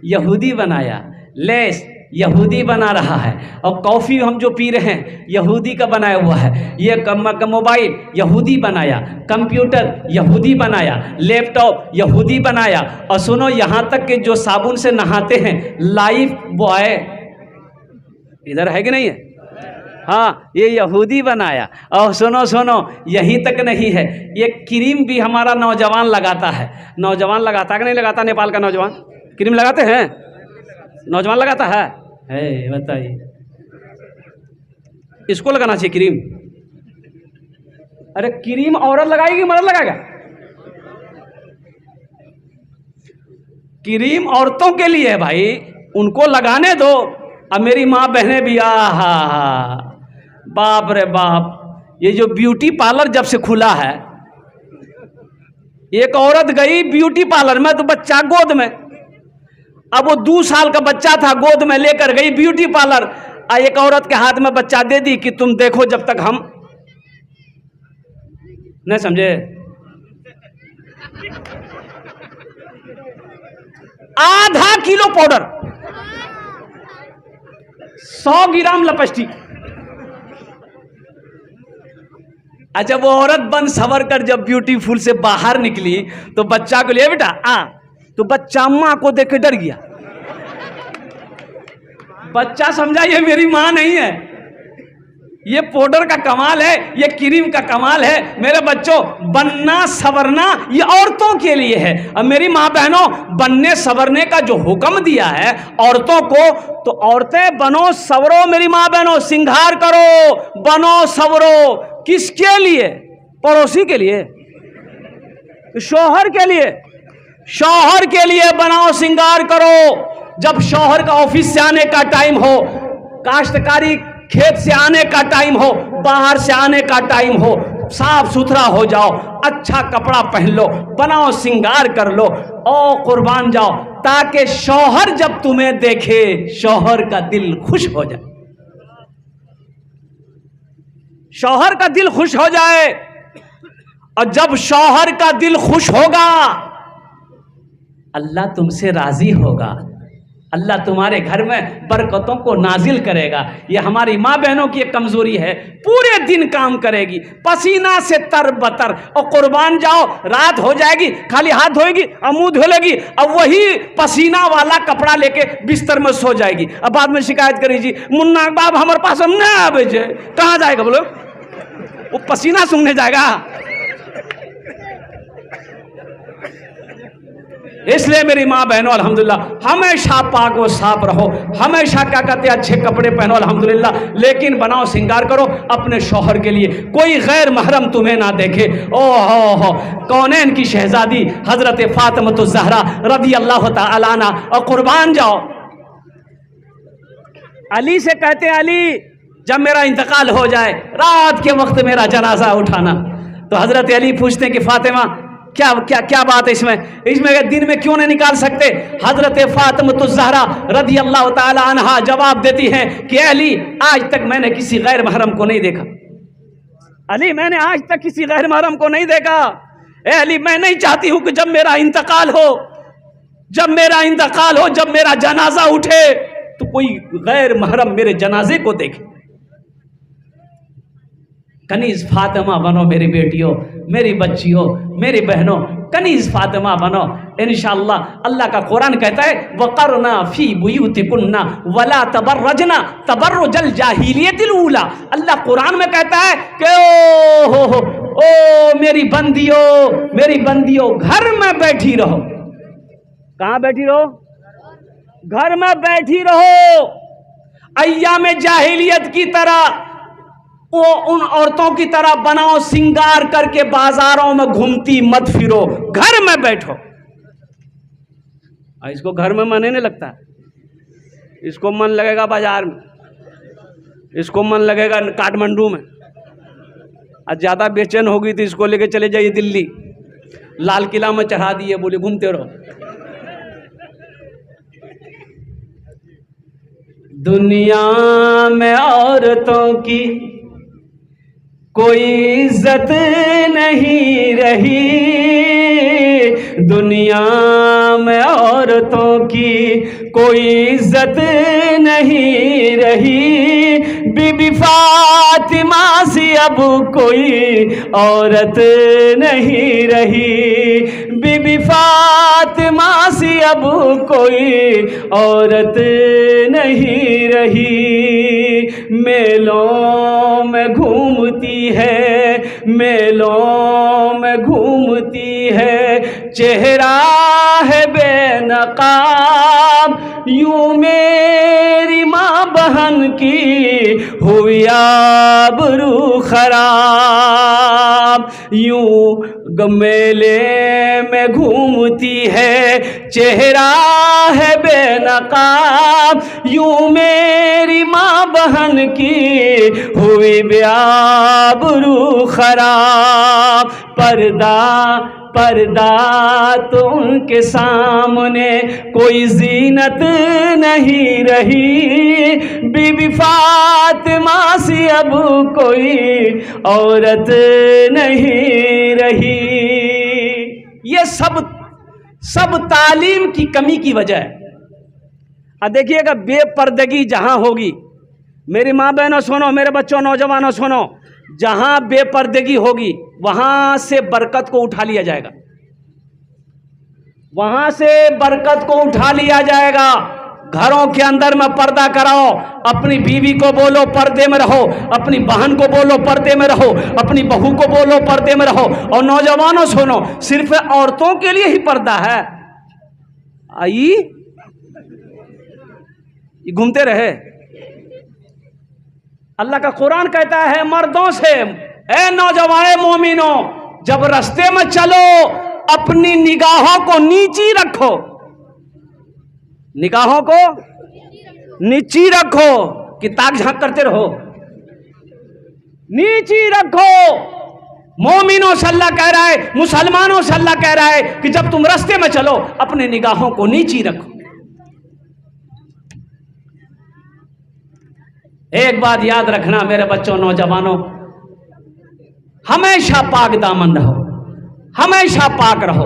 यहूदी बनाया। लेस यहूदी बना रहा है। और कॉफ़ी हम जो पी रहे हैं यहूदी का बनाया हुआ है। ये मोबाइल यहूदी बनाया, कंप्यूटर यहूदी बनाया, लैपटॉप यहूदी बनाया। और सुनो, यहाँ तक कि जो साबुन से नहाते हैं लाइफ बॉय, इधर है कि नहीं है? हाँ, ये यहूदी बनाया। और सुनो, यही तक नहीं है, ये क्रीम भी हमारा नौजवान लगाता है। नौजवान लगाता है कि नहीं लगाता? नेपाल का नौजवान क्रीम लगाते हैं? नौजवान लगाता है? बताइए, इसको लगाना चाहिए क्रीम। अरे क्रीम औरत लगाएगी मर्द लगाएगा? क्रीम औरतों के लिए है भाई, उनको लगाने दो। अब मेरी माँ बहनें भी, बाप रे बाप, ये जो ब्यूटी पार्लर जब से खुला है, एक औरत गई ब्यूटी पार्लर में तो बच्चा गोद में, अब वो 2 साल का बच्चा था, गोद में लेकर गई ब्यूटी पार्लर। एक औरत के हाथ में बच्चा दे दी कि तुम देखो जब तक हम नहीं समझे। आधा किलो पाउडर, 100 ग्राम लिपस्टिक। अच्छा, वो औरत बन सवर कर जब ब्यूटीफुल से बाहर निकली तो बच्चा को लिए, बेटा तो बच्चा माँ को देख के डर गया। बच्चा समझा ये मेरी माँ नहीं है। ये पाउडर का कमाल है, ये क्रीम का कमाल है। मेरे बच्चों, बनना सवरना ये औरतों के लिए है। अब मेरी माँ बहनों, बनने सवरने का जो हुक्म दिया है औरतों को, तो औरतें बनो सवरो मेरी माँ बहनों, सिंगार करो, बनो सवरो। किसके लिए? पड़ोसी के लिए? शौहर के लिए? शौहर के लिए बनाओ, सिंगार करो। जब शौहर का ऑफिस से आने का टाइम हो, काश्तकारी खेत से आने का टाइम हो, बाहर से आने का टाइम हो, साफ सुथरा हो जाओ, अच्छा कपड़ा पहन लो, बनाओ, सिंगार कर लो और कुर्बान जाओ, ताकि शौहर जब तुम्हें देखे शौहर का दिल खुश हो जाए। शौहर का दिल खुश हो जाए। और जब शौहर का दिल खुश होगा, अल्लाह तुमसे राजी होगा, अल्लाह तुम्हारे घर में बरकतों को नाजिल करेगा। ये हमारी माँ बहनों की एक कमजोरी है, पूरे दिन काम करेगी पसीना से तरबतर, और कुर्बान जाओ रात हो जाएगी, खाली हाथ धोएगी और मुंह धो लेगी, अब वही पसीना वाला कपड़ा लेके बिस्तर में सो जाएगी। अब बाद में शिकायत करेगी, मुन्ना बाब हमारे पास हम ना आवे, कहाँ जाएगा बोलो? वो पसीना सूंघने जाएगा? इसलिए मेरी माँ बहनों अल्हम्दुलिल्लाह हमेशा पाक व साफ रहो, हमेशा क्या कहते हैं अच्छे कपड़े पहनो अल्हम्दुलिल्लाह, लेकिन बनाओ श्रृंगार करो अपने शौहर के लिए, कोई गैर महरम तुम्हें ना देखे। ओ हो कौनैन की शहजादी हजरत फातिमा ज़हरा रदी अल्लाह तआला अन्हा, और कुर्बान जाओ। अली से कहते हैं अली जब मेरा इंतकाल हो जाए रात के वक्त मेरा जनाजा उठाना। तो हजरत अली पूछते हैं कि फातिमा क्या क्या क्या बात है इसमें दिन में क्यों नहीं निकाल सकते? हजरत फातिमा ज़हरा रदी अल्लाह तआला अन्हा जवाब देती हैं कि अली आज तक मैंने किसी गैर महरम को नहीं देखा। अली मैंने आज तक किसी गैर महरम को नहीं देखा। ए अली मैं नहीं चाहती हूं कि जब मेरा इंतकाल हो, जब मेरा जनाजा उठे तो कोई गैर महरम मेरे जनाजे को देखे। कनीज फातिमा बनो मेरी बेटियों, मेरी बच्चियों, मेरी बहनों, कनीज फातिमा बनो इंशाअल्लाह। अल्लाह का कुरान कहता है वक़रना फी बुयूतिकुन्ना वला तबर्रजना तबर्रुजल जाहिलियतिल ऊला। अल्लाह कुरान में कहता है कि ओ मेरी बंदियों घर में बैठी रहो। कहाँ बैठी रहो? घर में बैठी रहो। अय्याम जाहिलियत की तरह वो उन औरतों की तरह बनाओ, श्रृंगार करके बाजारों में घूमती मत फिरो, घर में बैठो। इसको घर में मन नहीं लगता, इसको मन लगेगा बाजार में, इसको मन लगेगा काठमांडू में। आज ज्यादा बेचैन होगी तो इसको लेके चले जाइए दिल्ली, लाल किला में चढ़ा दिए, बोले घूमते रहो। दुनिया में औरतों की कोई इज्जत नहीं रही, दुनिया में औरतों की कोई इज्जत नहीं रही। बीबी फातिमा सी अब कोई औरत नहीं रही, बीबी फातिमा सी अब कोई औरत नहीं रही। मेलों में घूमती है, मेलों में घूमती है, चेहरा है बेनकाब, यूं मेरी माँ बहन की हुई आबरू खराब। यूं मेले में घूमती है, चेहरा है बेनकाब, यूं मेरी माँ बहन की हुई बेआबरू खराब। पर्दा तो उनके सामने कोई जीनत नहीं रही, बीबी फातिमा सी अब कोई औरत नहीं रही। ये सब तालीम की कमी की वजह है। अब देखिएगा बेपर्दगी जहां होगी, मेरी माँ बहनों सुनो, मेरे बच्चों नौजवानों सुनो, जहां बेपर्दगी होगी वहां से बरकत को उठा लिया जाएगा, वहां से बरकत को उठा लिया जाएगा। घरों के अंदर में पर्दा कराओ, अपनी बीवी को बोलो पर्दे में रहो, अपनी बहन को बोलो पर्दे में रहो, अपनी बहू को बोलो पर्दे में रहो। और नौजवानों सुनो, सिर्फ औरतों के लिए ही पर्दा है? आई घूमते रहे। अल्लाह का कुरान कहता है मर्दों से, ए नौजवान मोमिनो, जब रास्ते में चलो अपनी निगाहों को नीची रखो, निगाहों को नीची रखो कि ताक झांक करते रहो, नीची रखो। मोमिनों से अल्लाह कह रहा है, मुसलमानों से अल्लाह कह रहा है कि जब तुम रास्ते में चलो अपने निगाहों को नीची रखो। एक बात याद रखना मेरे बच्चों नौजवानों, हमेशा पाक दामन रहो, हमेशा पाक रहो।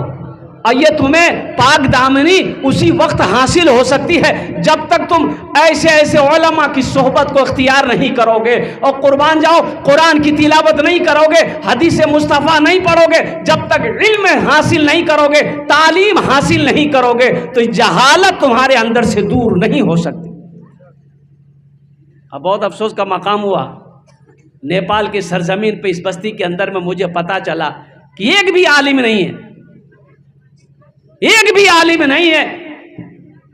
और ये तुम्हें पाक दामनी उसी वक्त हासिल हो सकती है जब तक तुम ऐसे ऐसे उलमा की सोहबत को इख्तियार नहीं करोगे, और कुर्बान जाओ कुरान की तिलावत नहीं करोगे, हदीस मुस्तफ़ा नहीं पढ़ोगे, जब तक इल्म हासिल नहीं करोगे, तालीम हासिल नहीं करोगे, तो जहालत तुम्हारे अंदर से दूर नहीं हो सकती। अब बहुत अफसोस का मकाम हुआ, नेपाल की सरजमीन पे इस बस्ती के अंदर में मुझे पता चला कि एक भी आलिम नहीं है, एक भी आलिम नहीं है।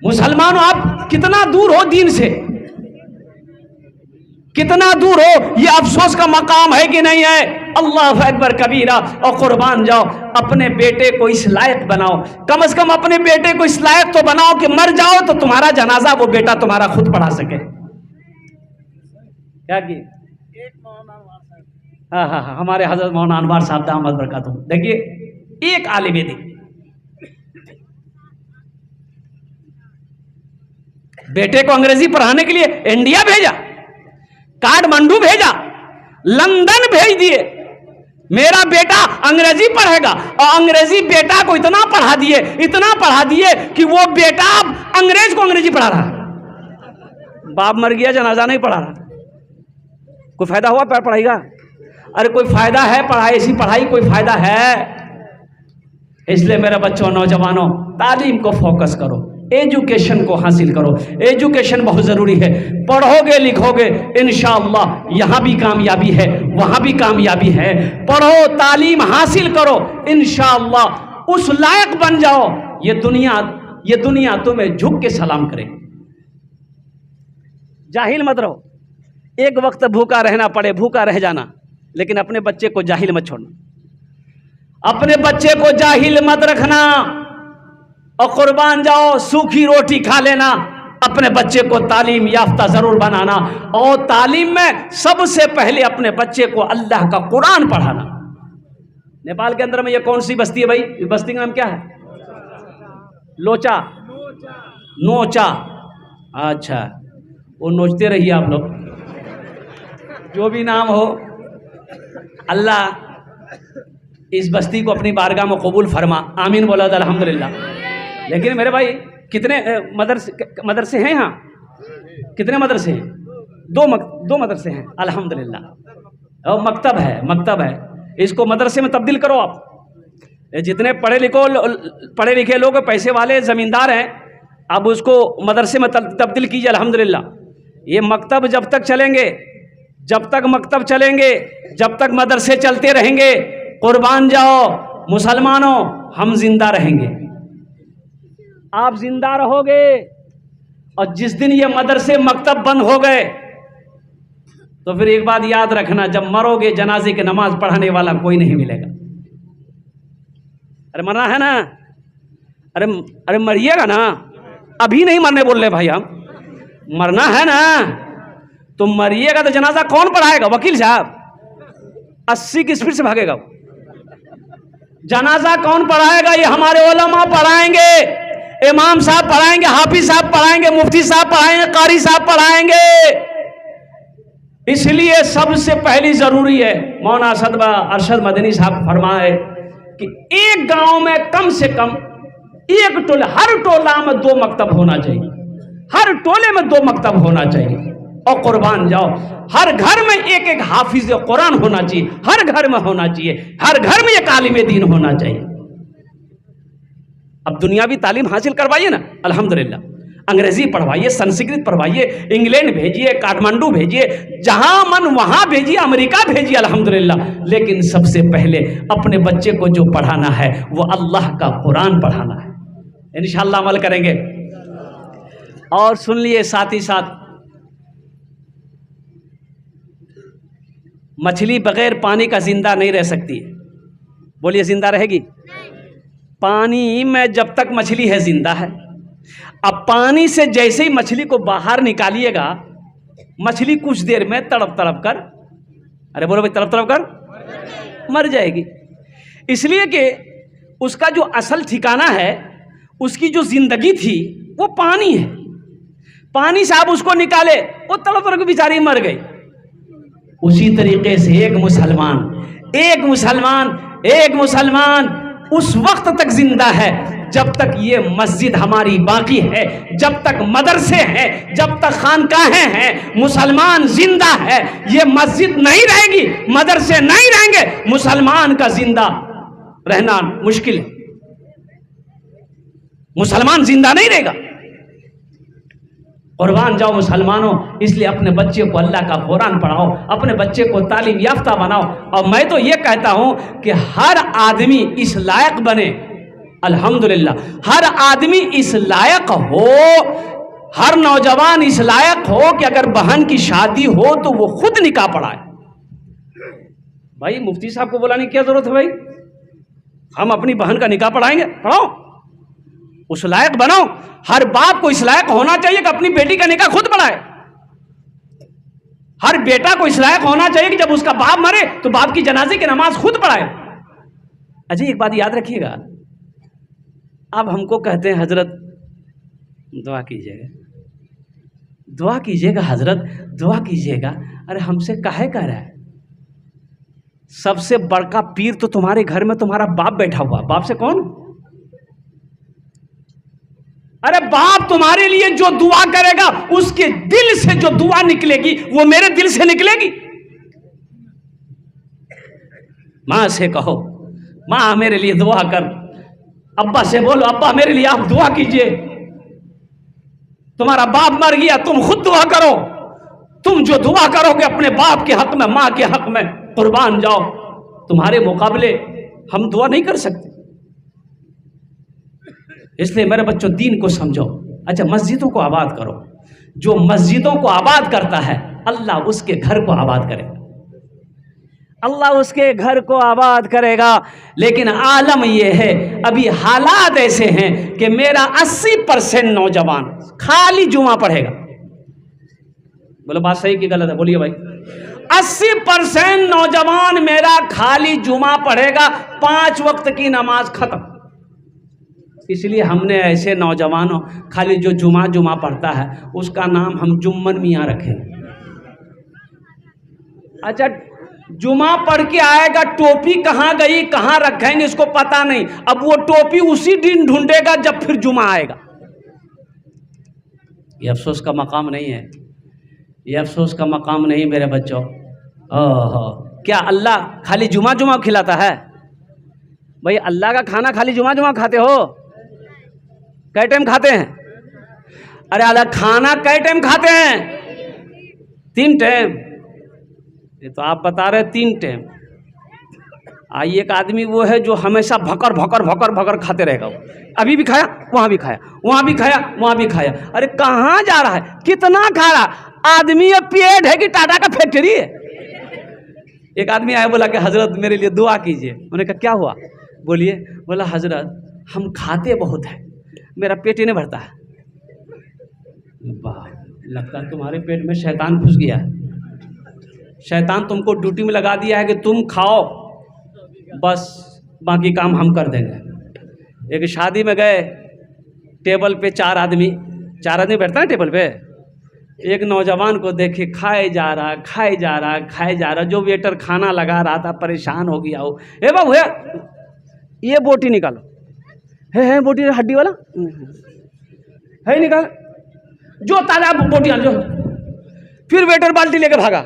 मुसलमानों, आप कितना दूर हो दीन से, कितना दूर हो, ये अफसोस का मकाम है कि नहीं है? अल्लाह अकबर कबीरा। और कुर्बान जाओ, अपने बेटे को इस लायक बनाओ, कम से कम अपने बेटे को इस लायक तो बनाओ कि मर जाओ तो तुम्हारा जनाजा वो बेटा तुम्हारा खुद पढ़ा सके। क्या किए? हाँ, हमारे हजरत मौलाना अनवार साहब दामद बरकातहू, देखिए एक आलिम दीन बेटे को अंग्रेजी पढ़ाने के लिए इंडिया भेजा, काठमांडू भेजा, लंदन भेज दिए, मेरा बेटा अंग्रेजी पढ़ेगा। और अंग्रेजी बेटा को इतना पढ़ा दिए कि वो बेटा अब अंग्रेज को अंग्रेजी पढ़ा रहा है। बाप मर गया, जनाजा नहीं पढ़ा रहा। कोई फायदा हुआ पढ़ाई का? अरे कोई फायदा है पढ़ाई, ऐसी पढ़ाई कोई फायदा है? इसलिए मेरे बच्चों, नौजवानों, तालीम को फोकस करो, एजुकेशन को हासिल करो। एजुकेशन बहुत जरूरी है। पढ़ोगे लिखोगे इंशाअल्लाह यहाँ भी कामयाबी है, वहाँ भी कामयाबी है। पढ़ो, तालीम हासिल करो, इंशाअल्लाह उस लायक बन जाओ ये दुनिया तुम्हें झुक के सलाम करे। जाहिल मत रहो, एक वक्त भूखा रहना पड़े भूखा रह जाना, लेकिन अपने बच्चे को जाहिल मत छोड़ना, अपने बच्चे को जाहिल मत रखना। और कुर्बान जाओ, सूखी रोटी खा लेना, अपने बच्चे को तालीम याफ्ता जरूर बनाना। और तालीम में सबसे पहले अपने बच्चे को अल्लाह का कुरान पढ़ाना। नेपाल के अंदर में ये कौन सी बस्ती है भाई? इस बस्ती का नाम क्या है? लोचा, नोचा। अच्छा, वो नोचते रहिए आप लोग, जो भी नाम हो। अल्लाह इस बस्ती को अपनी बारगाह में कबूल फरमा, आमीन बोला था अल्हम्दुलिल्लाह। लेकिन मेरे भाई, कितने मदरसे हैं यहाँ? कितने मदरसे हैं? दो मदरसे हैं अल्हम्दुलिल्लाह। और मकतब है, इसको मदरसे में तब्दील करो आप। जितने पढ़े लिखे लोग, पैसे वाले ज़मींदार हैं, अब उसको मदरसे में तब्दील कीजिए अल्हम्दुलिल्लाह। ये मकतब जब तक चलेंगे, जब तक मदरसे चलते रहेंगे, कुर्बान जाओ मुसलमानों, हम जिंदा रहेंगे, आप जिंदा रहोगे। और जिस दिन ये मदरसे मकतब बंद हो गए तो फिर एक बात याद रखना, जब मरोगे जनाजे की नमाज पढ़ाने वाला कोई नहीं मिलेगा। अरे मरना है ना? अरे मरिएगा ना? अभी नहीं मरने बोल रहे भाई, हम मरना है ना? तो मरिएगा तो जनाजा कौन पढ़ाएगा? वकील साहब 80 की स्पीड से भागेगा। जनाजा कौन पढ़ाएगा? ये हमारे उलमा पढ़ाएंगे, इमाम साहब पढ़ाएंगे, हाफिज साहब पढ़ाएंगे, मुफ्ती साहब पढ़ाएंगे, कारी साहब पढ़ाएंगे। इसलिए सबसे पहली जरूरी है, मौलाना अरशद मदनी साहब फरमाए कि एक गांव में कम से कम एक टोले, हर टोला में 2 मकतब होना चाहिए, हर टोले में 2 मकतब होना चाहिए। और कुर्बान जाओ, हर घर में एक हाफिज कुरान होना चाहिए, हर घर में होना चाहिए, हर घर में एक आलिम दीन होना चाहिए। अब दुनियावी तालीम हासिल करवाइए ना अल्हम्दुलिल्लाह, अंग्रेजी पढ़वाइए, संस्कृत पढ़वाइए, इंग्लैंड भेजिए, काठमांडू भेजिए, जहां मन वहां भेजिए, अमेरिका भेजिए अल्हम्दुलिल्लाह। लेकिन सबसे पहले अपने बच्चे को जो पढ़ाना है वो अल्लाह का कुरान पढ़ाना है। इंशाअल्लाह अमल करेंगे। और सुन लिए साथ ही साथ, मछली बगैर पानी का जिंदा नहीं रह सकती है। बोलिए, जिंदा रहेगी? पानी में जब तक मछली है जिंदा है। अब पानी से जैसे ही मछली को बाहर निकालिएगा, मछली कुछ देर में तड़प कर, अरे बोलो भाई, तड़प कर मर जाएगी। इसलिए कि उसका जो असल ठिकाना है, उसकी जो जिंदगी थी वो पानी है। पानी से आप उसको निकाले, वो तड़प कर बेचारी मर गई। उसी तरीके से एक मुसलमान उस वक्त तक जिंदा है जब तक ये मस्जिद हमारी बाकी है, जब तक मदरसे हैं, जब तक खानकाहें हैं, मुसलमान जिंदा है। ये मस्जिद नहीं रहेगी, मदरसे नहीं रहेंगे, मुसलमान का जिंदा रहना मुश्किल है। मुसलमान जिंदा नहीं रहेगा। कुर्बान जाओ मुसलमानों, इसलिए अपने बच्चे को अल्लाह का कुरान पढ़ाओ, अपने बच्चे को तालीम याफ्ता बनाओ। और मैं तो ये कहता हूं कि हर आदमी इस लायक बने अल्हम्दुलिल्लाह हर आदमी इस लायक हो, हर नौजवान इस लायक हो कि अगर बहन की शादी हो तो वो खुद निकाह पढ़ाए। भाई मुफ्ती साहब को बुलाने की क्या जरूरत है भाई, हम अपनी बहन का निकाह पढ़ाएंगे, पढ़ाओ, उस लायक बनाओ। हर बाप को इस लायक होना चाहिए कि अपनी बेटी का निकाह खुद पढ़ाए। हर बेटा को इस लायक होना चाहिए कि जब उसका बाप मरे तो बाप की जनाजे की नमाज खुद पढ़ाए। अजय एक बात याद रखिएगा, अब हमको कहते हैं हजरत दुआ कीजिएगा, दुआ कीजिएगा हजरत, दुआ कीजिएगा। अरे हमसे काहे कह रहा है? सबसे बड़का पीर तो तुम्हारे घर में तुम्हारा बाप बैठा हुआ, बाप से कौन? अरे बाप तुम्हारे लिए जो दुआ करेगा उसके दिल से जो दुआ निकलेगी वो मेरे दिल से निकलेगी। मां से कहो, मां मेरे लिए दुआ कर। अब्बा से बोलो, अब्बा मेरे लिए आप दुआ कीजिए। तुम्हारा बाप मर गया, तुम खुद दुआ करो। तुम जो दुआ करोगे अपने बाप के हक में, मां के हक में, कुर्बान जाओ। तुम्हारे मुकाबले हम दुआ नहीं कर सकते। इसलिए मेरे बच्चों दीन को समझो। अच्छा, मस्जिदों को आबाद करो। जो मस्जिदों को आबाद करता है अल्लाह उसके घर को आबाद करेगा, अल्लाह उसके घर को आबाद करेगा। लेकिन आलम यह है, अभी हालात ऐसे हैं कि मेरा 80% नौजवान खाली जुमा पढ़ेगा। बोलो बात सही कि गलत है? बोलिए भाई। 80% नौजवान मेरा खाली जुमा पढ़ेगा, 5 वक्त की नमाज खत्म। इसलिए हमने ऐसे नौजवानों, खाली जो जुमा पढ़ता है उसका नाम हम जुम्मन मियाँ रखें। अच्छा, जुमा पढ़ के आएगा, टोपी कहाँ गई, कहाँ रखेंगे इसको पता नहीं। अब वो टोपी उसी दिन ढूंढेगा जब फिर जुमा आएगा। ये अफसोस का मकाम नहीं है, ये अफसोस का मकाम नहीं मेरे बच्चों। ओहो, क्या अल्लाह खाली जुमा खिलाता है? भाई अल्लाह का खाना खाली जुमा खाते हो? कै टाइम खाते हैं? अरे अल्लाह खाना कै टाइम खाते हैं? 3 टाइम। ये तो आप बता रहे 3 टाइम। एक आदमी वो है जो हमेशा भकर खाते रहेगा। अभी भी खाया, वहां भी खाया, वहां भी खाया, वहां भी खाया। अरे कहाँ जा रहा है, कितना खा रहा? आदमी ये पेट है कि टाटा का फैक्ट्री है? एक आदमी आया, बोला कि हजरत मेरे लिए दुआ कीजिए। उन्होंने कहा क्या हुआ? बोलिए। बोला हजरत हम खाते बहुत है, मेरा पेट ही नहीं भरता है। वाह, लगता है तुम्हारे पेट में शैतान घुस गया है। शैतान तुमको ड्यूटी में लगा दिया है कि तुम खाओ, बस बाकी काम हम कर देंगे। एक शादी में गए, टेबल पे 4 आदमी बैठता है टेबल पे। एक नौजवान को देखे खाए जा रहा। जो वेटर खाना लगा रहा था परेशान हो गया हो। हे बाबू ये बोटी निकालो। है बोटी हड्डी वाला है, निकाल। जो ताजा बोटी आन जो। फिर वेटर बाल्टी लेके भागा,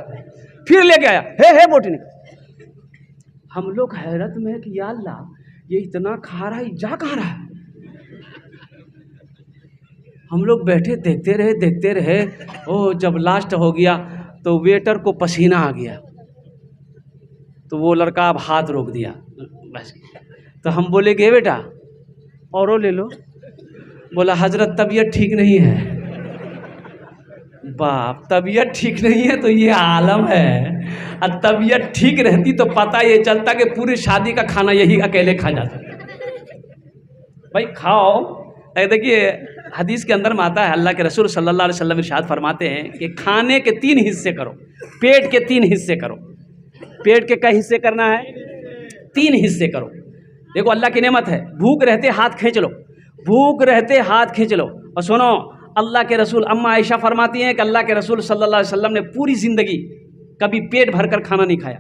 फिर लेके आया, है बोटी निकाल। हम लोग हैरत में कि या अल्लाह, ये इतना खा रहा है, जा खा रहा है। हम लोग बैठे देखते रहे। ओ जब लास्ट हो गया तो वेटर को पसीना आ गया, तो वो लड़का अब हाथ रोक दिया बस। तो हम बोले कि बेटा औरों ले लो। बोला हजरत तबीयत ठीक नहीं है। बाप, तबीयत ठीक नहीं है तो ये आलम है। और तबीयत ठीक रहती तो पता ये चलता कि पूरी शादी का खाना यही अकेले खा जाता। भाई खाओ। देखिए हदीस के अंदर में आता है, अल्लाह के रसूल सल्लल्लाहु अलैहि वसल्लम इरशाद फरमाते हैं कि खाने के 3 हिस्से करो, पेट के 3 हिस्से करो। पेट के कई हिस्से करना है? 3 हिस्से करो। देखो अल्लाह की नेमत है, भूख रहते हाथ खींच लो, भूख रहते हाथ खींच लो। और सुनो, अल्लाह के रसूल अम्मा आयशा फरमाती हैं कि अल्लाह के रसूल सल्लल्लाहु अलैहि वसल्लम ने पूरी ज़िंदगी कभी पेट भरकर खाना नहीं खाया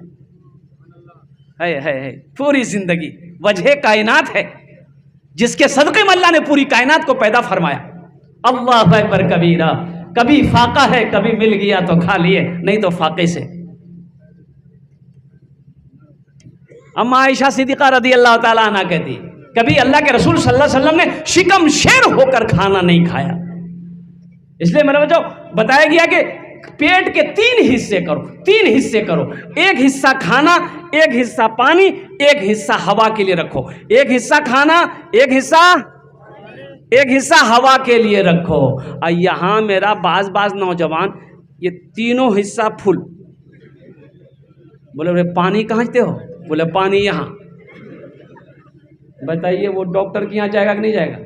है। पूरी ज़िंदगी वजह कायनात है, जिसके सदक़े में अल्लाह ने पूरी कायनात को पैदा फरमाया। अल्लाह अकबर कबीरा। कभी फाका है, कभी मिल गया तो खा लिए, नहीं तो फाके से। अम्मा आयशा सिद्दीक़ा रज़ी अल्लाह ताला अन्हा कहती, कभी अल्लाह के रसूल सल्लल्लाहु अलैहि वसल्लम ने शिकम शेर होकर खाना नहीं खाया। इसलिए मेरे बच्चों बताया गया कि पेट के 3 हिस्से करो, 3 हिस्से करो। एक हिस्सा खाना, एक हिस्सा पानी, एक हिस्सा हवा के लिए रखो। एक हिस्सा खाना, एक हिस्सा हवा के लिए रखो। और यहाँ मेरा बाज नौजवान ये तीनों हिस्सा फुल। बोले पानी कहाँ से हो? बोले पानी यहाँ। बताइए वो डॉक्टर के यहाँ जाएगा कि नहीं जाएगा?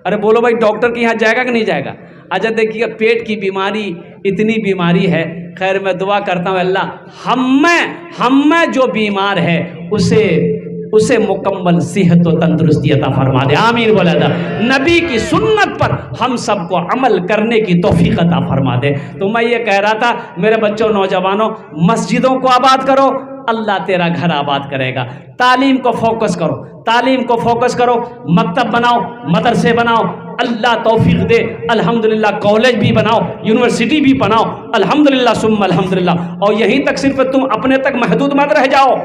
अरे बोलो भाई डॉक्टर के यहाँ जाएगा कि नहीं जाएगा? अच्छा देखिए पेट की बीमारी इतनी बीमारी है। खैर मैं दुआ करता हूँ अल्लाह हम में जो बीमार है उसे मुकम्मल सेहत और तंदुरुस्ती अता फरमा दे। आमीन बोला था। नबी की सुन्नत पर हम सबको अमल करने की तौफीक अता फरमा दे। तो मैं ये कह रहा था मेरे बच्चों नौजवानों, मस्जिदों को आबाद करो, अल्लाह तेरा घर आबाद करेगा। तालीम को फोकस करो, तालीम को फोकस करो। मकतब बनाओ, मदरसे बनाओ, अल्लाह तौफीक दे। अल्हम्दुलिल्लाह कॉलेज भी बनाओ, यूनिवर्सिटी भी बनाओ, अल्हम्दुलिल्लाह सुम्मा अल्हम्दुलिल्लाह। और यहीं तक सिर्फ तुम अपने तक महदूद मत रह जाओ,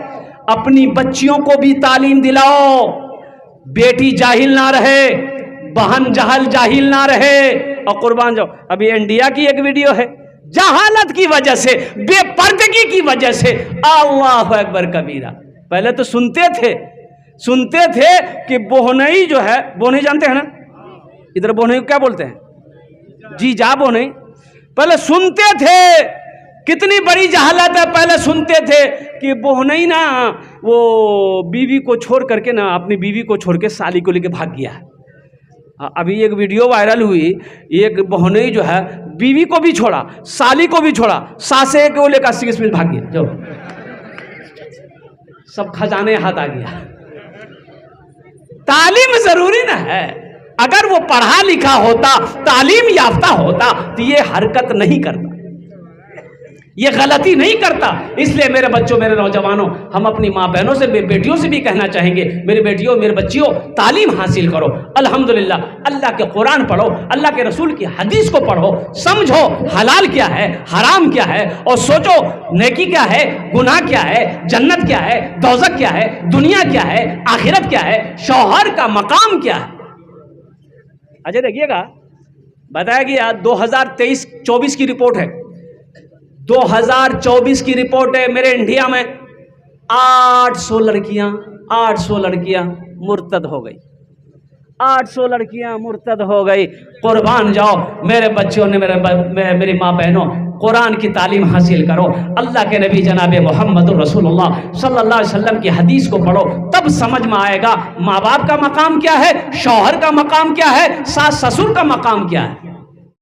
अपनी बच्चियों को भी तालीम दिलाओ। बेटी जाहिल ना रहे, बहन जाहिल ना रहे। और कुर्बान जाओ, अभी इंडिया की एक वीडियो है, जहालत की वजह से, बेपर्दगी की वजह से, अल्लाहु अकबर कबीरा। पहले तो सुनते थे कि बोहनई जो है, बोहनई जानते हैं ना, इधर बोहनई को क्या बोलते हैं? जी जा बोहनई। पहले सुनते थे, कितनी बड़ी जहालत है। पहले सुनते थे कि बोहनई ना वो बीवी को छोड़ करके ना, अपनी बीवी को छोड़ के साली को लेके भाग गया। अभी एक वीडियो वायरल हुई, एक बोहनई जो है बीवी को भी छोड़ा, साली को भी छोड़ा, सासे को लेकर 80 स्पीड भाग गया। जो सब खजाने हाथ आ गया। तालीम जरूरी ना है। अगर वो पढ़ा लिखा होता, तालीम याफ्ता होता तो ये हरकत नहीं करता, ये गलती नहीं करता। इसलिए मेरे बच्चों, मेरे नौजवानों, हम अपनी माँ बहनों से, बेटियों से भी कहना चाहेंगे, मेरी बेटियों, मेरे बच्चियों, तालीम हासिल करो। अल्हम्दुलिल्लाह, अल्लाह के कुरान पढ़ो, अल्लाह के रसूल की हदीस को पढ़ो, समझो हलाल क्या है, हराम क्या है, और सोचो नेकी क्या है, गुनाह क्या है, जन्नत क्या है, दोज़ख क्या है, दुनिया क्या है, आखिरत क्या है, शौहर का मकाम क्या है। अच्छा देखिएगा, बताया गया 2023-24 की रिपोर्ट है, 2024 की रिपोर्ट है। मेरे इंडिया में 800 लड़कियां मुर्तद हो गई। 800 लड़कियां मुर्तद हो गई। कुर्बान जाओ मेरे बच्चों ने, मेरी माँ बहनों, कुरान की तालीम हासिल करो। अल्लाह के नबी जनाब मोहम्मद रसूलुल्लाह सल्लल्लाहु अलैहि वसल्लम की हदीस को पढ़ो, तब समझ में आएगा माँ बाप का मकाम क्या है, शौहर का मकाम क्या है, सास ससुर का मकाम क्या है।